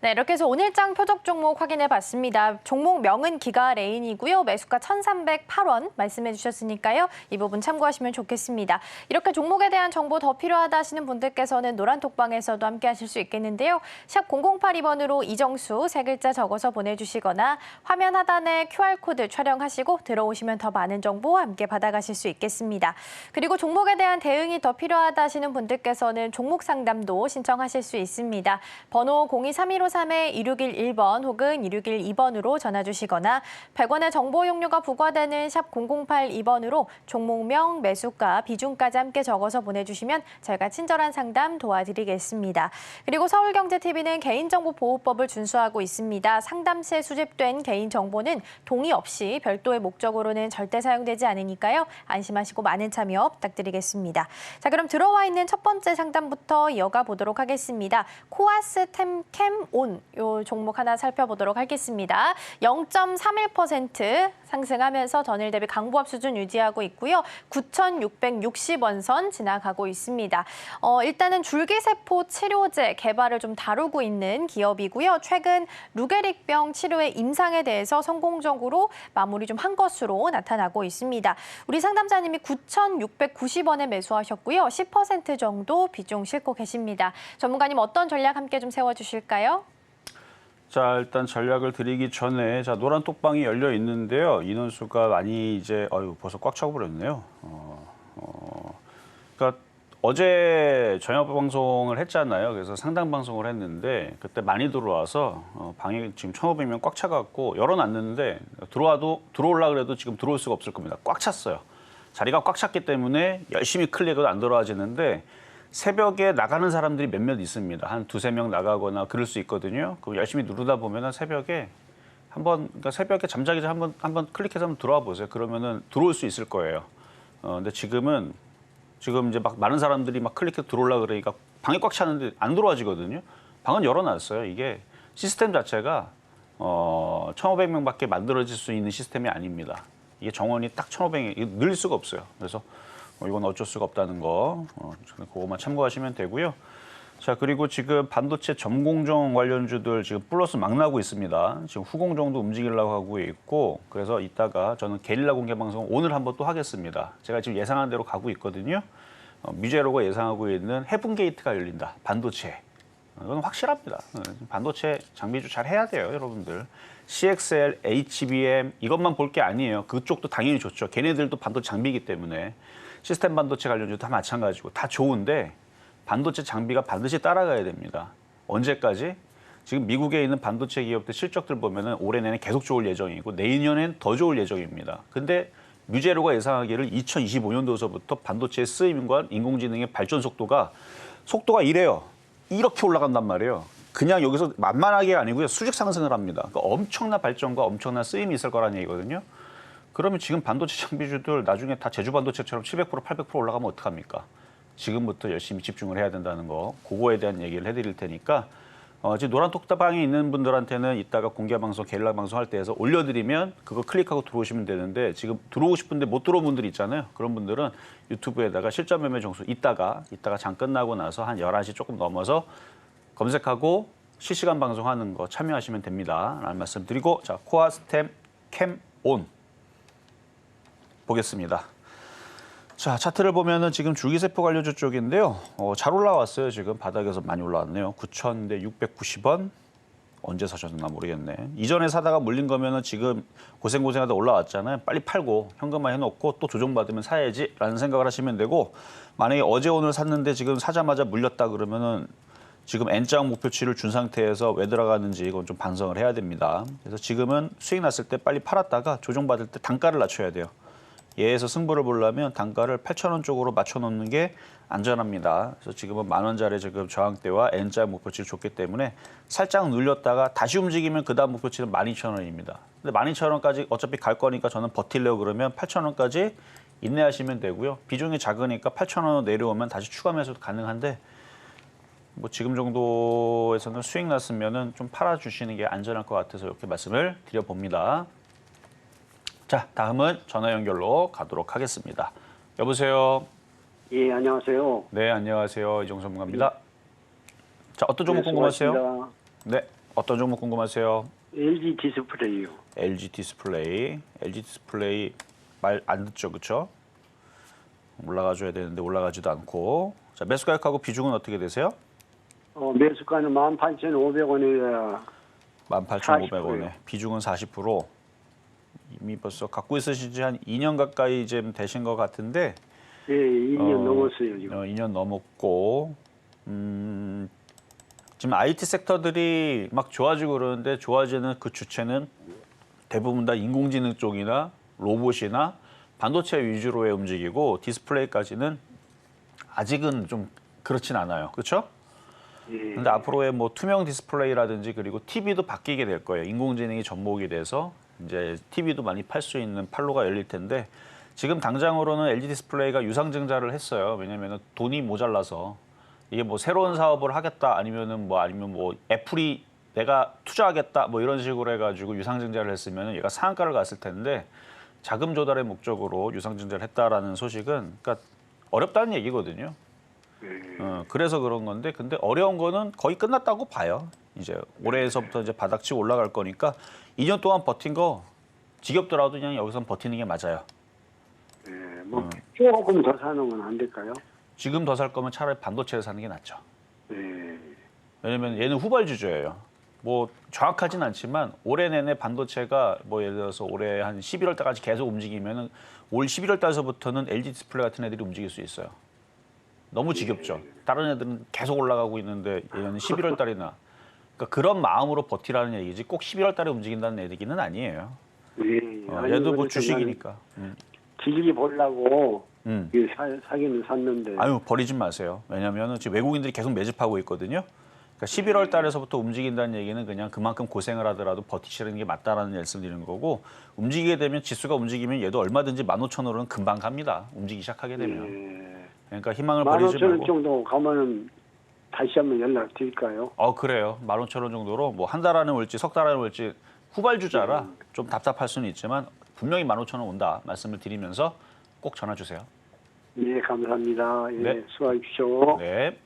네, 이렇게 해서 오늘장 표적 종목 확인해 봤습니다. 종목명은 기가레인이고요. 매수가 1,308원 말씀해 주셨으니까요. 이 부분 참고하시면 좋겠습니다. 이렇게 종목에 대한 정보 더 필요하다 하시는 분들께서는 노란톡방에서도 함께 하실 수 있겠는데요. 샵 0082번으로 이정수 세 글자 적어서 보내주시거나 화면 하단에 QR코드 촬영하시고 들어오시면 더 많은 정보 함께 받아가실 수 있겠습니다. 그리고 종목에 대한 대응이 더 필요하다 하시는 분들께서는 종목 상담도 신청하실 수 있습니다. 번호 023154 093-2611번 혹은 2612번으로 전화 주시거나 100원의 정보 용료가 부과되는 샵 0082번으로 종목명, 매수가, 비중까지 함께 적어서 보내주시면 저희가 친절한 상담 도와드리겠습니다. 그리고 서울경제TV는 개인정보보호법을 준수하고 있습니다. 상담 시 수집된 개인정보는 동의 없이 별도의 목적으로는 절대 사용되지 않으니까요. 안심하시고 많은 참여 부탁드리겠습니다. 자, 그럼 들어와 있는 첫 번째 상담부터 이어가 보도록 하겠습니다. 코아스 캠온 요 종목 하나 살펴보도록 하겠습니다. 0.31% 상승하면서 전일 대비 강보합 수준 유지하고 있고요. 9,660원 선 지나가고 있습니다. 일단은 줄기세포 치료제 개발을 좀 다루고 있는 기업이고요. 최근 루게릭병 치료의 임상에 대해서 성공적으로 마무리 좀 한 것으로 나타나고 있습니다. 우리 상담자님이 9,690원에 매수하셨고요. 10% 정도 비중 싣고 계십니다. 전문가님 어떤 전략 함께 좀 세워주실까요? 자, 일단 전략을 드리기 전에 자 노란 톡방이 열려 있는데요. 인원수가 많이 이제 벌써 꽉 차고 버렸네요. 그러니까 어제 저녁 방송을 했잖아요. 그래서 상담 방송을 했는데 그때 많이 들어와서 방에 지금 1,500명 꽉 차갖고 열어놨는데 들어오려고 그래도 지금 들어올 수가 없을 겁니다. 꽉 찼어요. 자리가 꽉 찼기 때문에 열심히 클릭해도 안 들어와지는데 새벽에 나가는 사람들이 몇몇 있습니다. 한 2-3명 나가거나 그럴 수 있거든요. 그럼 열심히 누르다 보면은 새벽에 그러니까 새벽에 잠자기 전에 한번 클릭해서 한번 들어와 보세요. 그러면은 들어올 수 있을 거예요. 근데 지금 이제 막 많은 사람들이 막 클릭해서 들어오려고 그러니까 방이 꽉 차는데 안 들어와지거든요. 방은 열어놨어요. 이게 시스템 자체가 1,500명밖에 만들어질 수 있는 시스템이 아닙니다. 이게 정원이 딱 1,500명, 늘 수가 없어요. 그래서 이건 어쩔 수가 없다는 거, 그것만 참고하시면 되고요. 자, 그리고 지금 반도체 점공정 관련주들 지금 플러스 막 나고 있습니다. 지금 후공정도 움직이려고 하고 있고, 그래서 이따가 저는 게릴라 공개 방송 오늘 한번 또 하겠습니다. 제가 지금 예상한 대로 가고 있거든요. 미제로가 예상하고 있는 헤븐 게이트가 열린다. 반도체. 이건 확실합니다. 반도체 장비주 잘 해야 돼요, 여러분들. CXL, HBM 이것만 볼 게 아니에요. 그쪽도 당연히 좋죠. 걔네들도 반도체 장비이기 때문에. 시스템 반도체 관련주도 다 마찬가지고 다 좋은데 반도체 장비가 반드시 따라가야 됩니다. 언제까지? 지금 미국에 있는 반도체 기업들 실적들 보면은 올해 내내 계속 좋을 예정이고 내년엔 더 좋을 예정입니다. 근데 뮤제로가 예상하기를 2025년도서부터 반도체의 쓰임과 인공지능의 발전 속도가 이래요. 이렇게 올라간단 말이에요. 그냥 여기서 만만하게 아니고요. 수직 상승을 합니다. 그러니까 엄청난 발전과 엄청난 쓰임이 있을 거라는 얘기거든요. 그러면 지금 반도체 장비주들 나중에 다 제주 반도체처럼 700%, 800% 올라가면 어떡합니까? 지금부터 열심히 집중을 해야 된다는 거, 그거에 대한 얘기를 해드릴 테니까 지금 노란 톡방에 있는 분들한테는 이따가 공개 방송, 게릴라 방송 할 때에서 올려드리면 그거 클릭하고 들어오시면 되는데 지금 들어오고 싶은데 못 들어온 분들 있잖아요. 그런 분들은 유튜브에다가 실전 매매 정수 이따가 장 끝나고 나서 한 11시 조금 넘어서 검색하고 실시간 방송하는 거 참여하시면 됩니다. 라는 말씀 드리고 자, 코아스템 캠온 보겠습니다. 자, 차트를 보면은 지금 줄기세포 관련주 쪽인데요. 잘 올라왔어요. 지금 바닥에서 많이 올라왔네요. 9,690원. 언제 사셨나 모르겠네. 이전에 사다가 물린 거면은 지금 고생하다 올라왔잖아요. 빨리 팔고 현금화 해놓고 또 조정받으면 사야지라는 생각을 하시면 되고 만약에 어제 오늘 샀는데 지금 사자마자 물렸다 그러면은 지금 N자 목표치를 준 상태에서 왜 들어가는지 이건 좀 반성을 해야 됩니다. 그래서 지금은 수익 났을 때 빨리 팔았다가 조정받을 때 단가를 낮춰야 돼요. 얘에서 승부를 보려면 단가를 8,000원 쪽으로 맞춰놓는 게 안전합니다. 그래서 지금은 10,000원짜리 지금 저항대와 N자 목표치를 줬기 때문에 살짝 눌렸다가 다시 움직이면 그 다음 목표치는 12,000원입니다. 근데 12,000원까지 어차피 갈 거니까 저는 버틸려고 그러면 8,000원까지 인내하시면 되고요. 비중이 작으니까 8,000원 내려오면 다시 추가 매수도 가능한데 뭐 지금 정도에서는 수익 났으면은 좀 팔아주시는 게 안전할 것 같아서 이렇게 말씀을 드려봅니다. 자, 다음은 전화 연결로 가도록 하겠습니다. 여보세요. 예, 안녕하세요. 네, 안녕하세요. 이종섭 전문가입니다. 자, 어떤 종목 네, 궁금하세요? 수고하셨습니다. 네, 어떤 종목 궁금하세요? LG 디스플레이요. LG 디스플레이 말 안 듣죠, 그렇죠? 올라가줘야 되는데 올라가지도 않고. 자, 매수 가격하고 비중은 어떻게 되세요? 매수가는 18,500원이에요. 18,500원에 비중은 40%. 이미 벌써 갖고 있으신 지 한 2년 가까이 좀 되신 것 같은데 예, 2년 넘었어요, 지금. 2년 넘었고 지금 IT 섹터들이 막 좋아지고 그러는데 좋아지는 그 주체는 대부분 다 인공지능 쪽이나 로봇이나 반도체 위주로의 움직이고 디스플레이까지는 아직은 좀 그렇진 않아요. 그렇죠? 근데 앞으로의 뭐 투명 디스플레이라든지 그리고 TV도 바뀌게 될 거예요. 인공지능이 접목이 돼서 이제 TV도 많이 팔 수 있는 판로가 열릴 텐데 지금 당장으로는 LG 디스플레이가 유상증자를 했어요. 왜냐하면 돈이 모자라서 이게 뭐 새로운 사업을 하겠다 아니면 뭐 애플이 내가 투자하겠다 뭐 이런 식으로 해가지고 유상증자를 했으면 얘가 상한가를 갔을 텐데 자금 조달의 목적으로 유상증자를 했다라는 소식은 그러니까 어렵다는 얘기거든요. 그래서 그런 건데 근데 어려운 거는 거의 끝났다고 봐요. 이제 올해에서부터 이제 바닥치고 올라갈 거니까 2년 동안 버틴 거 지겹더라도 그냥 여기선 버티는 게 맞아요. 뭐 조금 더 사는 건 안 될까요? 지금 더 살 거면 차라리 반도체를 사는 게 낫죠. 네. 왜냐면 얘는 후발주제예요. 뭐 정확하진 않지만 올해 내내 반도체가 뭐 예를 들어서 올해 한 11월 달까지 계속 움직이면은 올 11월 달서부터는 LG 디스플레이 같은 애들이 움직일 수 있어요. 너무 지겹죠. 다른 애들은 계속 올라가고 있는데 얘는 11월 달이나 그러니까 그런 마음으로 버티라는 얘기지 꼭 11월 달에 움직인다는 얘기는 아니에요. 얘도 뭐 주식이니까. 지지기 보려고 사기는 샀는데. 아유 버리지 마세요. 왜냐하면 지금 외국인들이 계속 매집하고 있거든요. 그러니까 11월 달에서부터 움직인다는 얘기는 그냥 그만큼 고생을 하더라도 버티시는 게 맞다라는 말씀드리는 거고 움직이게 되면 지수가 움직이면 얘도 얼마든지 15,000원은 금방 갑니다. 움직이기 시작하게 되면. 그러니까 희망을 버리지 말고. 15,000원 정도 가면은 다시 한번 연락 드릴까요? 그래요. 15,000원 정도로 뭐 한 달 안에 올지 석 달 안에 올지 후발주자라 좀 답답할 수는 있지만 분명히 15,000원 온다 말씀을 드리면서 꼭 전화 주세요. 네, 감사합니다. 예, 네. 수고하십시오. 네.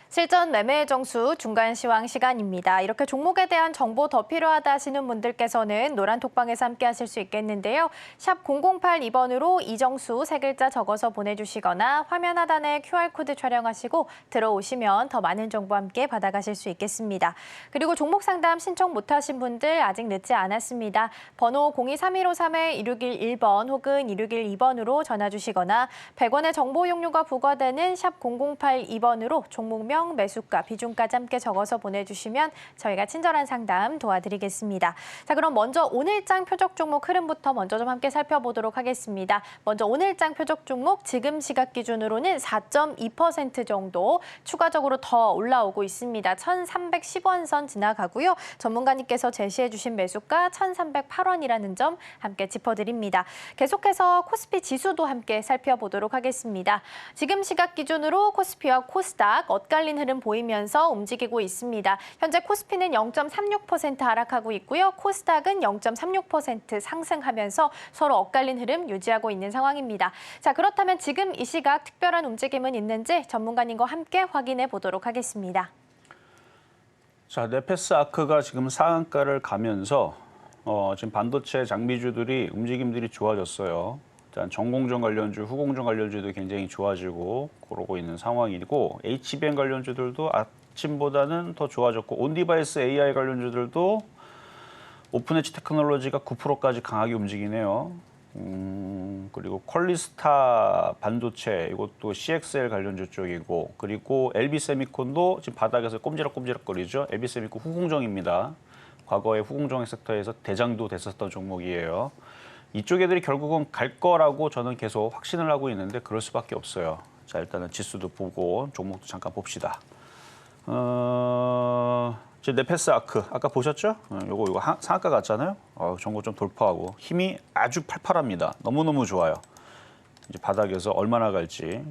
실전 매매 정수 중간 시황 시간입니다. 이렇게 종목에 대한 정보 더 필요하다 하시는 분들께서는 노란 톡방에서 함께 하실 수 있겠는데요. 샵 0082번으로 이정수 세 글자 적어서 보내주시거나 화면 하단에 QR코드 촬영하시고 들어오시면 더 많은 정보 함께 받아가실 수 있겠습니다. 그리고 종목 상담 신청 못하신 분들 아직 늦지 않았습니다. 번호 023153-1611번 혹은 1612번으로 전화 주시거나 100원의 정보 용료가 부과되는 샵 0082번으로 종목명 매수가, 비중까지 함께 적어서 보내주시면 저희가 친절한 상담 도와드리겠습니다. 자, 그럼 먼저 오늘장 표적 종목 흐름부터 먼저 좀 함께 살펴보도록 하겠습니다. 먼저 오늘장 표적 종목 지금 시각 기준으로는 4.2% 정도 추가적으로 더 올라오고 있습니다. 1,310원 선 지나가고요. 전문가님께서 제시해 주신 매수가 1,308원이라는 점 함께 짚어드립니다. 계속해서 코스피 지수도 함께 살펴보도록 하겠습니다. 지금 시각 기준으로 코스피와 코스닥 엇갈린 흐름 보이면서 움직이고 있습니다. 현재 코스피는 0.36% 하락하고 있고요. 코스닥은 0.36% 상승하면서 서로 엇갈린 흐름 유지하고 있는 상황입니다. 자, 그렇다면 지금 이 시각 특별한 움직임은 있는지 전문가님과 함께 확인해 보도록 하겠습니다. 자, 네페스 아크가 지금 상한가를 가면서 지금 반도체 장비주들이 움직임들이 좋아졌어요. 일단 전공정 관련주, 후공정 관련주도 굉장히 좋아지고 그러고 있는 상황이고 HBM 관련주들도 아침보다는 더 좋아졌고 온디바이스 AI 관련주들도 오픈엣지 테크놀로지가 9%까지 강하게 움직이네요. 그리고 퀄리스타 반도체 이것도 CXL 관련주 쪽이고 그리고 LB세미콘도 지금 바닥에서 꼼지락꼼지락거리죠. LB세미콘 후공정입니다. 과거에 후공정 섹터에서 대장도 됐었던 종목이에요. 이쪽 애들이 결국은 갈 거라고 저는 계속 확신을 하고 있는데 그럴 수밖에 없어요. 자, 일단은 지수도 보고 종목도 잠깐 봅시다. 지금 네페스 아크 아까 보셨죠? 요거 상한가 갔잖아요. 전고 좀 돌파하고 힘이 아주 팔팔합니다. 너무너무 좋아요. 이제 바닥에서 얼마나 갈지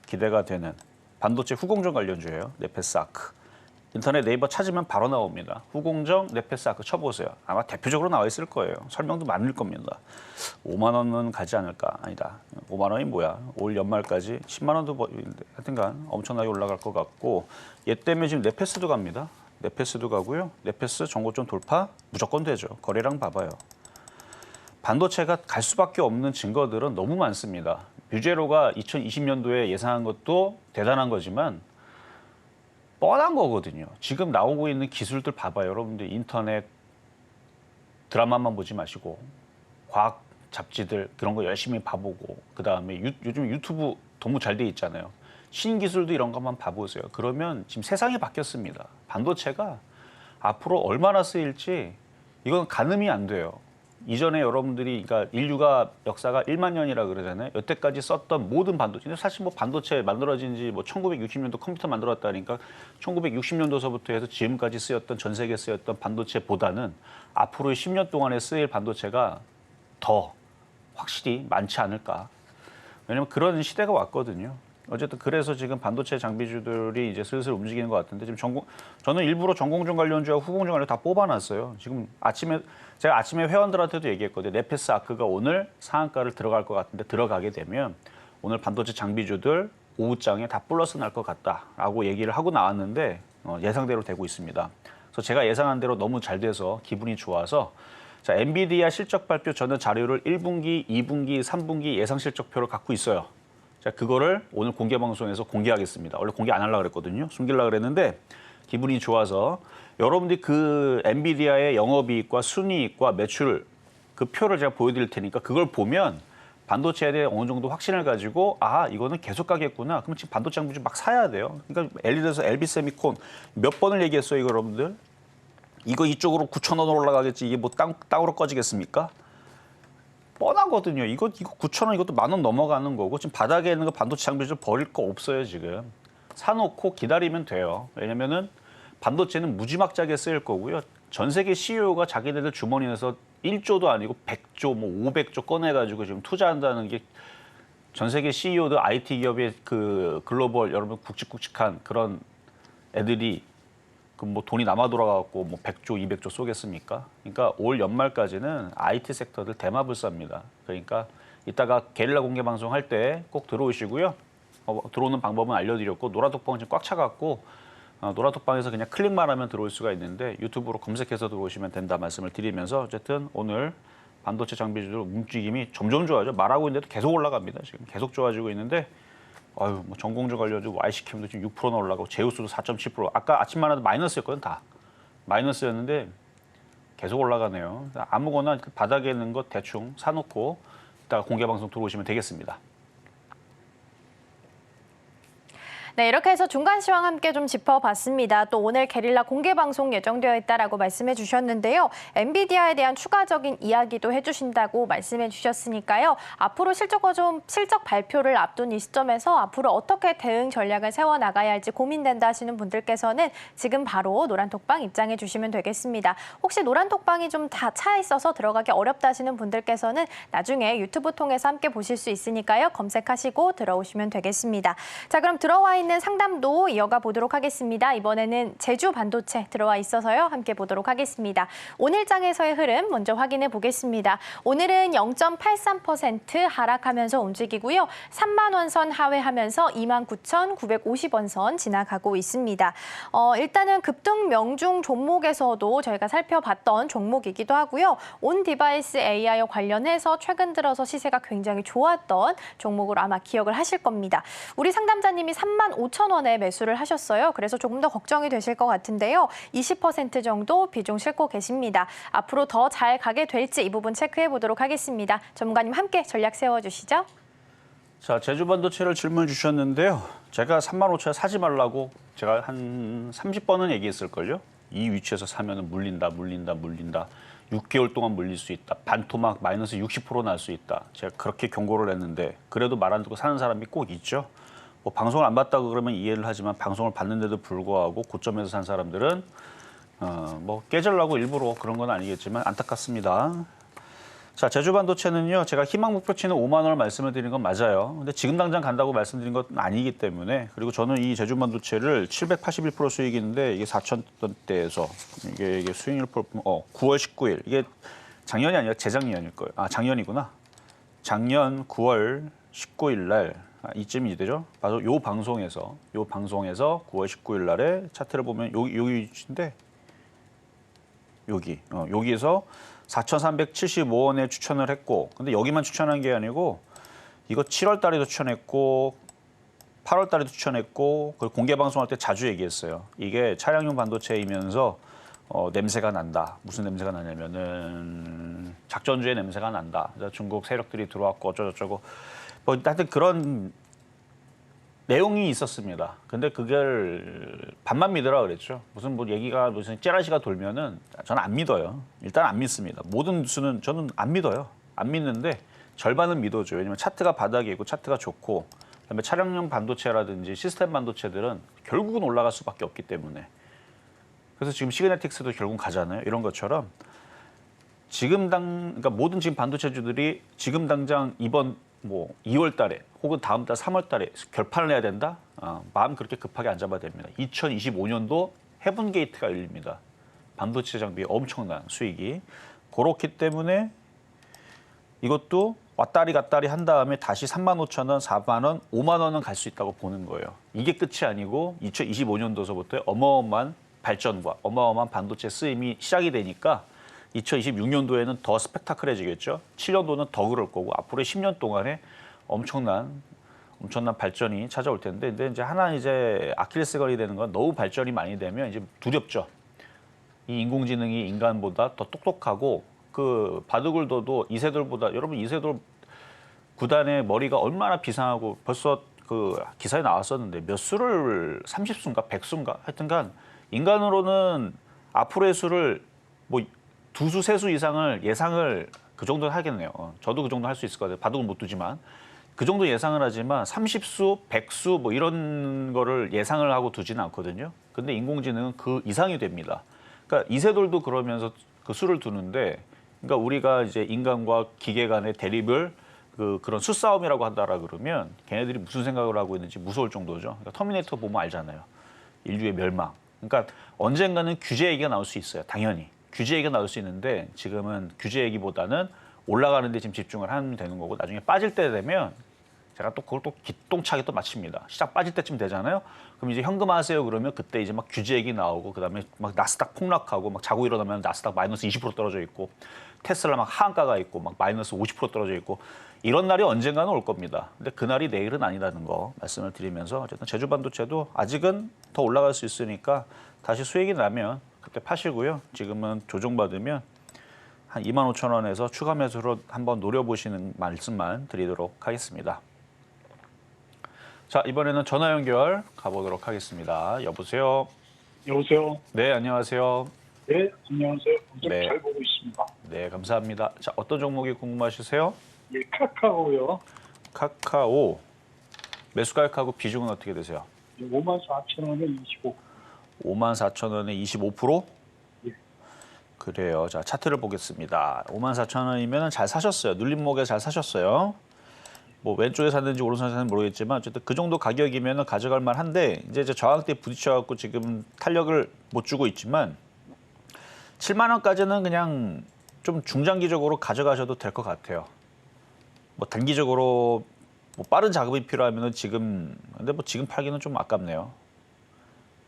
기대가 되는 반도체 후공정 관련주예요. 네페스 아크. 인터넷 네이버 찾으면 바로 나옵니다. 후공정 네페스 아크 쳐보세요. 아마 대표적으로 나와 있을 거예요. 설명도 많을 겁니다. 5만 원은 가지 않을까? 아니다. 5만 원이 뭐야? 올 연말까지 10만 원도 하여튼간 엄청나게 올라갈 것 같고 얘 때문에 지금 네페스도 갑니다. 네페스도 가고요. 네페스 전고점 돌파 무조건 되죠. 거래량 봐봐요. 반도체가 갈 수밖에 없는 증거들은 너무 많습니다. 뮤제로가 2020년도에 예상한 것도 대단한 거지만 뻔한 거거든요. 지금 나오고 있는 기술들 봐봐요. 여러분들 인터넷 드라마만 보지 마시고 과학 잡지들 그런 거 열심히 봐보고 그다음에 요즘 유튜브 너무 잘 돼 있잖아요. 신기술도 이런 것만 봐보세요. 그러면 지금 세상이 바뀌었습니다. 반도체가 앞으로 얼마나 쓰일지 이건 가늠이 안 돼요. 이전에 여러분들이 그러니까 인류가 역사가 1만 년이라 그러잖아요. 여태까지 썼던 모든 반도체. 사실 뭐 반도체 만들어진 지 뭐 1960년도 컴퓨터 만들었다니까 1960년도서부터 해서 지금까지 쓰였던 전 세계에 쓰였던 반도체보다는 앞으로의 10년 동안에 쓰일 반도체가 더 확실히 많지 않을까. 왜냐면 그런 시대가 왔거든요. 어쨌든 그래서 지금 반도체 장비주들이 이제 슬슬 움직이는 것 같은데 지금 저는 일부러 전공정 관련주와 후공정 관련 다 뽑아놨어요. 지금 제가 아침에 회원들한테도 얘기했거든요. 네페스 아크가 오늘 상한가를 들어갈 것 같은데 들어가게 되면 오늘 반도체 장비주들 오후장에 다 플러스 날 것 같다라고 얘기를 하고 나왔는데 예상대로 되고 있습니다. 그래서 제가 예상한 대로 너무 잘 돼서 기분이 좋아서 자, 엔비디아 실적 발표 전에 자료를 1분기, 2분기, 3분기 예상 실적표를 갖고 있어요. 자, 그거를 오늘 공개 방송에서 공개하겠습니다. 원래 공개 안 하려고 그랬거든요. 숨기려고 그랬는데 기분이 좋아서 여러분들이 그 엔비디아의 영업이익과 순이익과 매출 그 표를 제가 보여드릴 테니까 그걸 보면 반도체에 대해 어느 정도 확신을 가지고 아 이거는 계속 가겠구나. 그럼 지금 반도체 장비 좀 막 사야 돼요. 그러니까 예를 들어서 LB세미콘 몇 번을 얘기했어요, 이거 여러분들. 이거 이쪽으로 9,000원으로 올라가겠지. 이게 뭐 땅으로 꺼지겠습니까? 뻔하거든요. 이거 9,000원 이것도 10,000원 넘어가는 거고 지금 바닥에 있는 거 반도체 장비를 버릴 거 없어요, 지금. 사놓고 기다리면 돼요. 왜냐면은 반도체는 무지막지하게 쓰일 거고요. 전 세계 CEO가 자기네들 주머니에서 1조도 아니고 100조, 뭐 500조 꺼내가지고 지금 투자한다는 게 전 세계 CEO들 IT 기업의 그 글로벌 여러분 굵직굵직한 그런 애들이 그 뭐 돈이 남아 돌아가고 뭐 100조, 200조 쏘겠습니까? 그러니까 올 연말까지는 IT 섹터들 대마불사입니다. 그러니까 이따가 게릴라 공개 방송 할 때 꼭 들어오시고요. 들어오는 방법은 알려드렸고 노란톡방은 지금 꽉 차갖고 노란톡방에서 그냥 클릭만 하면 들어올 수가 있는데 유튜브로 검색해서 들어오시면 된다 말씀을 드리면서 어쨌든 오늘 반도체 장비주들 움직임이 점점 좋아져. 말하고 있는데도 계속 올라갑니다. 지금 계속 좋아지고 있는데 아유, 뭐 전공정 관련주 YC캠도 지금 6%나 올라가고 제우스도 4.7%. 아까 아침만 해도 마이너스였거든 다. 마이너스였는데 계속 올라가네요. 아무거나 바닥에 있는 것 대충 사놓고 이따가 공개 방송 들어오시면 되겠습니다. 네, 이렇게 해서 중간 시황 함께 좀 짚어봤습니다. 또 오늘 게릴라 공개 방송 예정되어 있다라고 말씀해 주셨는데요. 엔비디아에 대한 추가적인 이야기도 해주신다고 말씀해 주셨으니까요. 앞으로 실적 발표를 앞둔 이 시점에서 앞으로 어떻게 대응 전략을 세워나가야 할지 고민된다 하시는 분들께서는 지금 바로 노란톡방 입장해 주시면 되겠습니다. 혹시 노란톡방이 좀 다 차 있어서 들어가기 어렵다 하시는 분들께서는 나중에 유튜브 통해서 함께 보실 수 있으니까요. 검색하시고 들어오시면 되겠습니다. 자, 그럼 들어와 있는 상담도 이어가 보도록 하겠습니다. 이번에는 제주 반도체 들어와 있어서요. 함께 보도록 하겠습니다. 오늘 장에서의 흐름 먼저 확인해 보겠습니다. 오늘은 0.83% 하락하면서 움직이고요. 3만 원 선 하회하면서 29,950원 선 지나가고 있습니다. 일단은 급등 명중 종목에서도 저희가 살펴봤던 종목이기도 하고요. 온 디바이스 AI와 관련해서 최근 들어서 시세가 굉장히 좋았던 종목으로 아마 기억을 하실 겁니다. 우리 상담자님이 35,000원에 매수를 하셨어요. 그래서 조금 더 걱정이 되실 것 같은데요. 20% 정도 비중 싣고 계십니다. 앞으로 더 잘 가게 될지 이 부분 체크해 보도록 하겠습니다. 전문가님 함께 전략 세워주시죠. 자, 제주 반도체를 질문 주셨는데요. 제가 35,000원 사지 말라고 제가 한 30번은 얘기했을걸요. 이 위치에서 사면은 물린다. 6개월 동안 물릴 수 있다. 반토막 마이너스 60% 날 수 있다. 제가 그렇게 경고를 했는데 그래도 말 안 듣고 사는 사람이 꼭 있죠. 뭐 방송을 안 봤다고 그러면 이해를 하지만 방송을 봤는데도 불구하고 고점에서 산 사람들은 뭐 깨질라고 일부러 그런 건 아니겠지만 안타깝습니다. 자, 제주 반도체는요. 제가 희망 목표치는 5만 원을 말씀을 드린 건 맞아요. 근데 지금 당장 간다고 말씀드린 건 아니기 때문에 그리고 저는 이 제주 반도체를 781% 수익인데 이게 4,000원대에서 이게 수익률 9월 19일 이게 작년이 아니라 재작년일 거예요. 아, 작년이구나. 작년 9월 19일 날 이쯤이 되죠. 바로 요 방송에서 9월 19일 날에 차트를 보면 여기 위치인데 여기에서 4,375원에 추천을 했고 근데 여기만 추천한 게 아니고 이거 7월 달에도 추천했고 8월 달에도 추천했고 그리고 공개 방송할 때 자주 얘기했어요. 이게 차량용 반도체이면서 냄새가 난다. 무슨 냄새가 나냐면은 작전주의 냄새가 난다. 그래서 중국 세력들이 들어왔고 어쩌고저쩌고 뭐 하여튼 그런 내용이 있었습니다. 근데 그걸 반만 믿으라 그랬죠. 무슨 뭐 얘기가 무슨 찌라시가 돌면은 저는 안 믿어요. 일단 안 믿습니다. 모든 뉴스는 저는 안 믿어요. 안 믿는데 절반은 믿어줘요. 왜냐면 차트가 바닥에 있고 차트가 좋고 그다음에 차량용 반도체라든지 시스템 반도체들은 결국은 올라갈 수밖에 없기 때문에. 그래서 지금 시그네틱스도 결국 가잖아요. 이런 것처럼 그러니까 모든 지금 반도체주들이 지금 당장 이번 뭐 2월 달에 혹은 다음 달 3월 달에 결판을 내야 된다? 마음 그렇게 급하게 안 잡아야 됩니다. 2025년도 헤븐 게이트가 열립니다. 반도체 장비에 엄청난 수익이. 그렇기 때문에 이것도 왔다리 갔다리 한 다음에 다시 35,000원, 4만 원, 5만 원은 갈 수 있다고 보는 거예요. 이게 끝이 아니고 2025년도서부터 어마어마한 발전과 어마어마한 반도체 쓰임이 시작이 되니까 2026년도에는 더 스펙타클해지겠죠. 7년도는 더 그럴 거고 앞으로 10년 동안에 엄청난 발전이 찾아올 텐데, 근데 이제 하나 이제 아킬레스건이 되는 건 너무 발전이 많이 되면 이제 두렵죠. 이 인공지능이 인간보다 더 똑똑하고 그 바둑을둬도 이세돌보다 여러분 이세돌 구단의 머리가 얼마나 비상하고 벌써 그 기사에 나왔었는데 몇 수를 30수인가 100수인가 하여튼간 인간으로는 앞으로의 수를 뭐 2수, 3수 이상을 예상을 그 정도는 하겠네요. 저도 그 정도 할 수 있을 것 같아요. 바둑은 못 두지만. 그 정도 예상을 하지만 30수, 100수 뭐 이런 거를 예상을 하고 두지는 않거든요. 근데 인공지능은 그 이상이 됩니다. 그러니까 이세돌도 그러면서 그 수를 두는데 그러니까 우리가 이제 인간과 기계 간의 대립을 그런 수싸움이라고 한다라 그러면 걔네들이 무슨 생각을 하고 있는지 무서울 정도죠. 그러니까 터미네이터 보면 알잖아요. 인류의 멸망. 그러니까 언젠가는 규제 얘기가 나올 수 있어요. 당연히. 규제 얘기가 나올 수 있는데 지금은 규제 얘기보다는 올라가는 데 지금 집중을 하면 되는 거고 나중에 빠질 때 되면 제가 또 그걸 또 기똥차게 또 마칩니다. 시작 빠질 때쯤 되잖아요. 그럼 이제 현금화하세요 그러면 그때 이제 막 규제 얘기 나오고 그다음에 막 나스닥 폭락하고 막 자고 일어나면 나스닥 마이너스 20% 떨어져 있고 테슬라 막 하한가가 있고 막 마이너스 50% 떨어져 있고 이런 날이 언젠가는 올 겁니다. 근데 그 날이 내일은 아니라는 거 말씀을 드리면서 어쨌든 제주 반도체도 아직은 더 올라갈 수 있으니까 다시 수익이 나면 그때 파시고요. 지금은 조정받으면 한 25,000원에서 추가 매수로 한번 노려보시는 말씀만 드리도록 하겠습니다. 자, 이번에는 전화 연결 가보도록 하겠습니다. 여보세요? 여보세요? 네, 안녕하세요. 네, 안녕하세요. 네. 잘 보고 있습니다. 네, 감사합니다. 자, 어떤 종목이 궁금하시세요? 예, 카카오요. 카카오. 매수 가격하고 비중은 어떻게 되세요? 54,000원에 25. 54,000원에 25%? 예. 그래요. 자, 차트를 보겠습니다. 54,000원이면 잘 사셨어요. 눌림목에 잘 사셨어요. 뭐 왼쪽에 샀는지 오른쪽에 샀는지 모르겠지만 어쨌든 그 정도 가격이면 가져갈 만한데 이제 저항대에 부딪혀갖고 지금 탄력을 못 주고 있지만 7만 원까지는 그냥 좀 중장기적으로 가져가셔도 될 것 같아요. 뭐 단기적으로 뭐 빠른 자금이 필요하면은 근데 뭐 지금 팔기는 좀 아깝네요.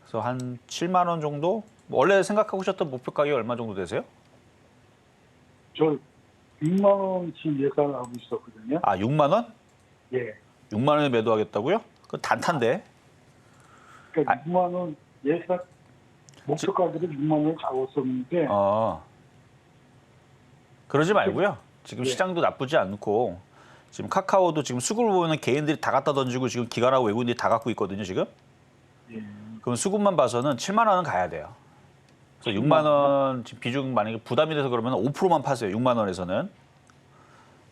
그래서 한 7만 원 정도? 원래 생각하고 계셨던 목표 가격이 얼마 정도 되세요? 저 6만 원씩 예상하고 있었거든요. 아, 6만 원? 예. 6만 원에 매도하겠다고요? 그 단타인데. 그러니까 6만 원 예상 목표 가격을 6만 원 잡았었는데 그러지 말고요. 지금 예. 시장도 나쁘지 않고 지금 카카오도 지금 수급을 보면 개인들이 다 갖다 던지고 지금 기관하고 외국인들이 다 갖고 있거든요, 지금. 예. 그럼 수급만 봐서는 7만 원은 가야 돼요. 그래서 6만 원 지금 비중 만약에 부담이 돼서 그러면 5%만 파세요. 6만 원에서는.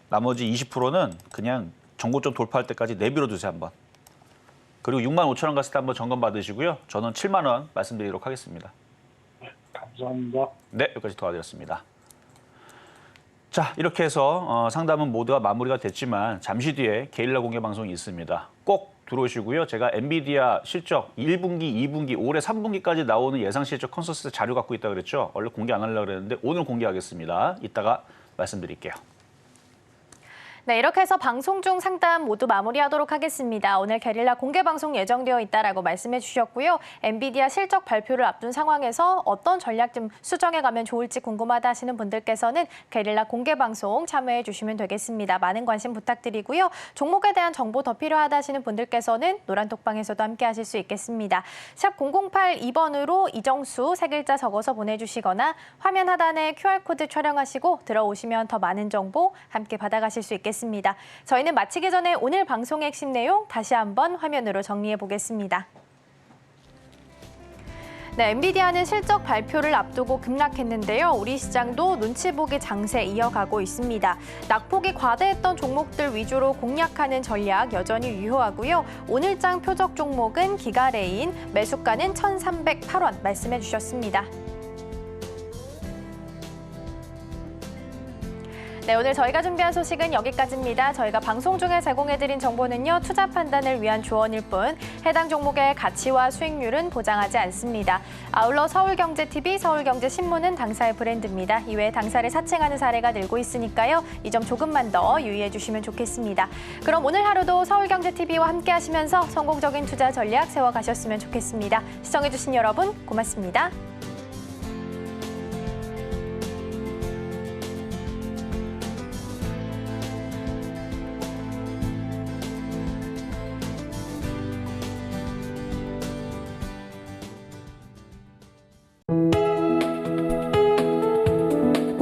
나머지 20%는 그냥 정고점 돌파할 때까지 내밀어 두세요, 한번. 그리고 6만 5천 원 갔을 때 한번 점검 받으시고요. 저는 7만 원 말씀드리도록 하겠습니다. 감사합니다. 네, 여기까지 도와드렸습니다. 자, 이렇게 해서 상담은 모두가 마무리가 됐지만 잠시 뒤에 게릴라 공개 방송이 있습니다. 꼭 들어오시고요. 제가 엔비디아 실적 1분기, 2분기, 올해 3분기까지 나오는 예상 실적 컨센서스 자료 갖고 있다고 그랬죠. 원래 공개 안 하려고 그랬는데 오늘 공개하겠습니다. 이따가 말씀드릴게요. 네, 이렇게 해서 방송 중 상담 모두 마무리하도록 하겠습니다. 오늘 게릴라 공개 방송 예정되어 있다라고 말씀해 주셨고요. 엔비디아 실적 발표를 앞둔 상황에서 어떤 전략 좀 수정해 가면 좋을지 궁금하다 하시는 분들께서는 게릴라 공개 방송 참여해 주시면 되겠습니다. 많은 관심 부탁드리고요. 종목에 대한 정보 더 필요하다 하시는 분들께서는 노란톡방에서도 함께 하실 수 있겠습니다. 샵 0082번으로 이정수 세 글자 적어서 보내주시거나 화면 하단에 QR코드 촬영하시고 들어오시면 더 많은 정보 함께 받아가실 수 있겠습니다. 저희는 마치기 전에 오늘 방송의 핵심 내용 다시 한번 화면으로 정리해 보겠습니다. 네, 엔비디아는 실적 발표를 앞두고 급락했는데요. 우리 시장도 눈치 보기 장세 이어가고 있습니다. 낙폭이 과대했던 종목들 위주로 공략하는 전략 여전히 유효하고요. 오늘장 표적 종목은 기가레인, 매수가는 1,308원 말씀해 주셨습니다. 네, 오늘 저희가 준비한 소식은 여기까지입니다. 저희가 방송 중에 제공해드린 정보는요, 투자 판단을 위한 조언일 뿐 해당 종목의 가치와 수익률은 보장하지 않습니다. 아울러 서울경제TV, 서울경제신문은 당사의 브랜드입니다. 이외에 당사를 사칭하는 사례가 늘고 있으니까요. 이 점 조금만 더 유의해 주시면 좋겠습니다. 그럼 오늘 하루도 서울경제TV와 함께 하시면서 성공적인 투자 전략 세워가셨으면 좋겠습니다. 시청해주신 여러분 고맙습니다.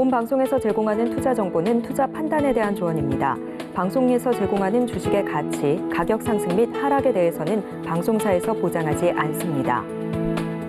본 방송에서 제공하는 투자 정보는 투자 판단에 대한 조언입니다. 방송에서 제공하는 주식의 가치, 가격 상승 및 하락에 대해서는 방송사에서 보장하지 않습니다.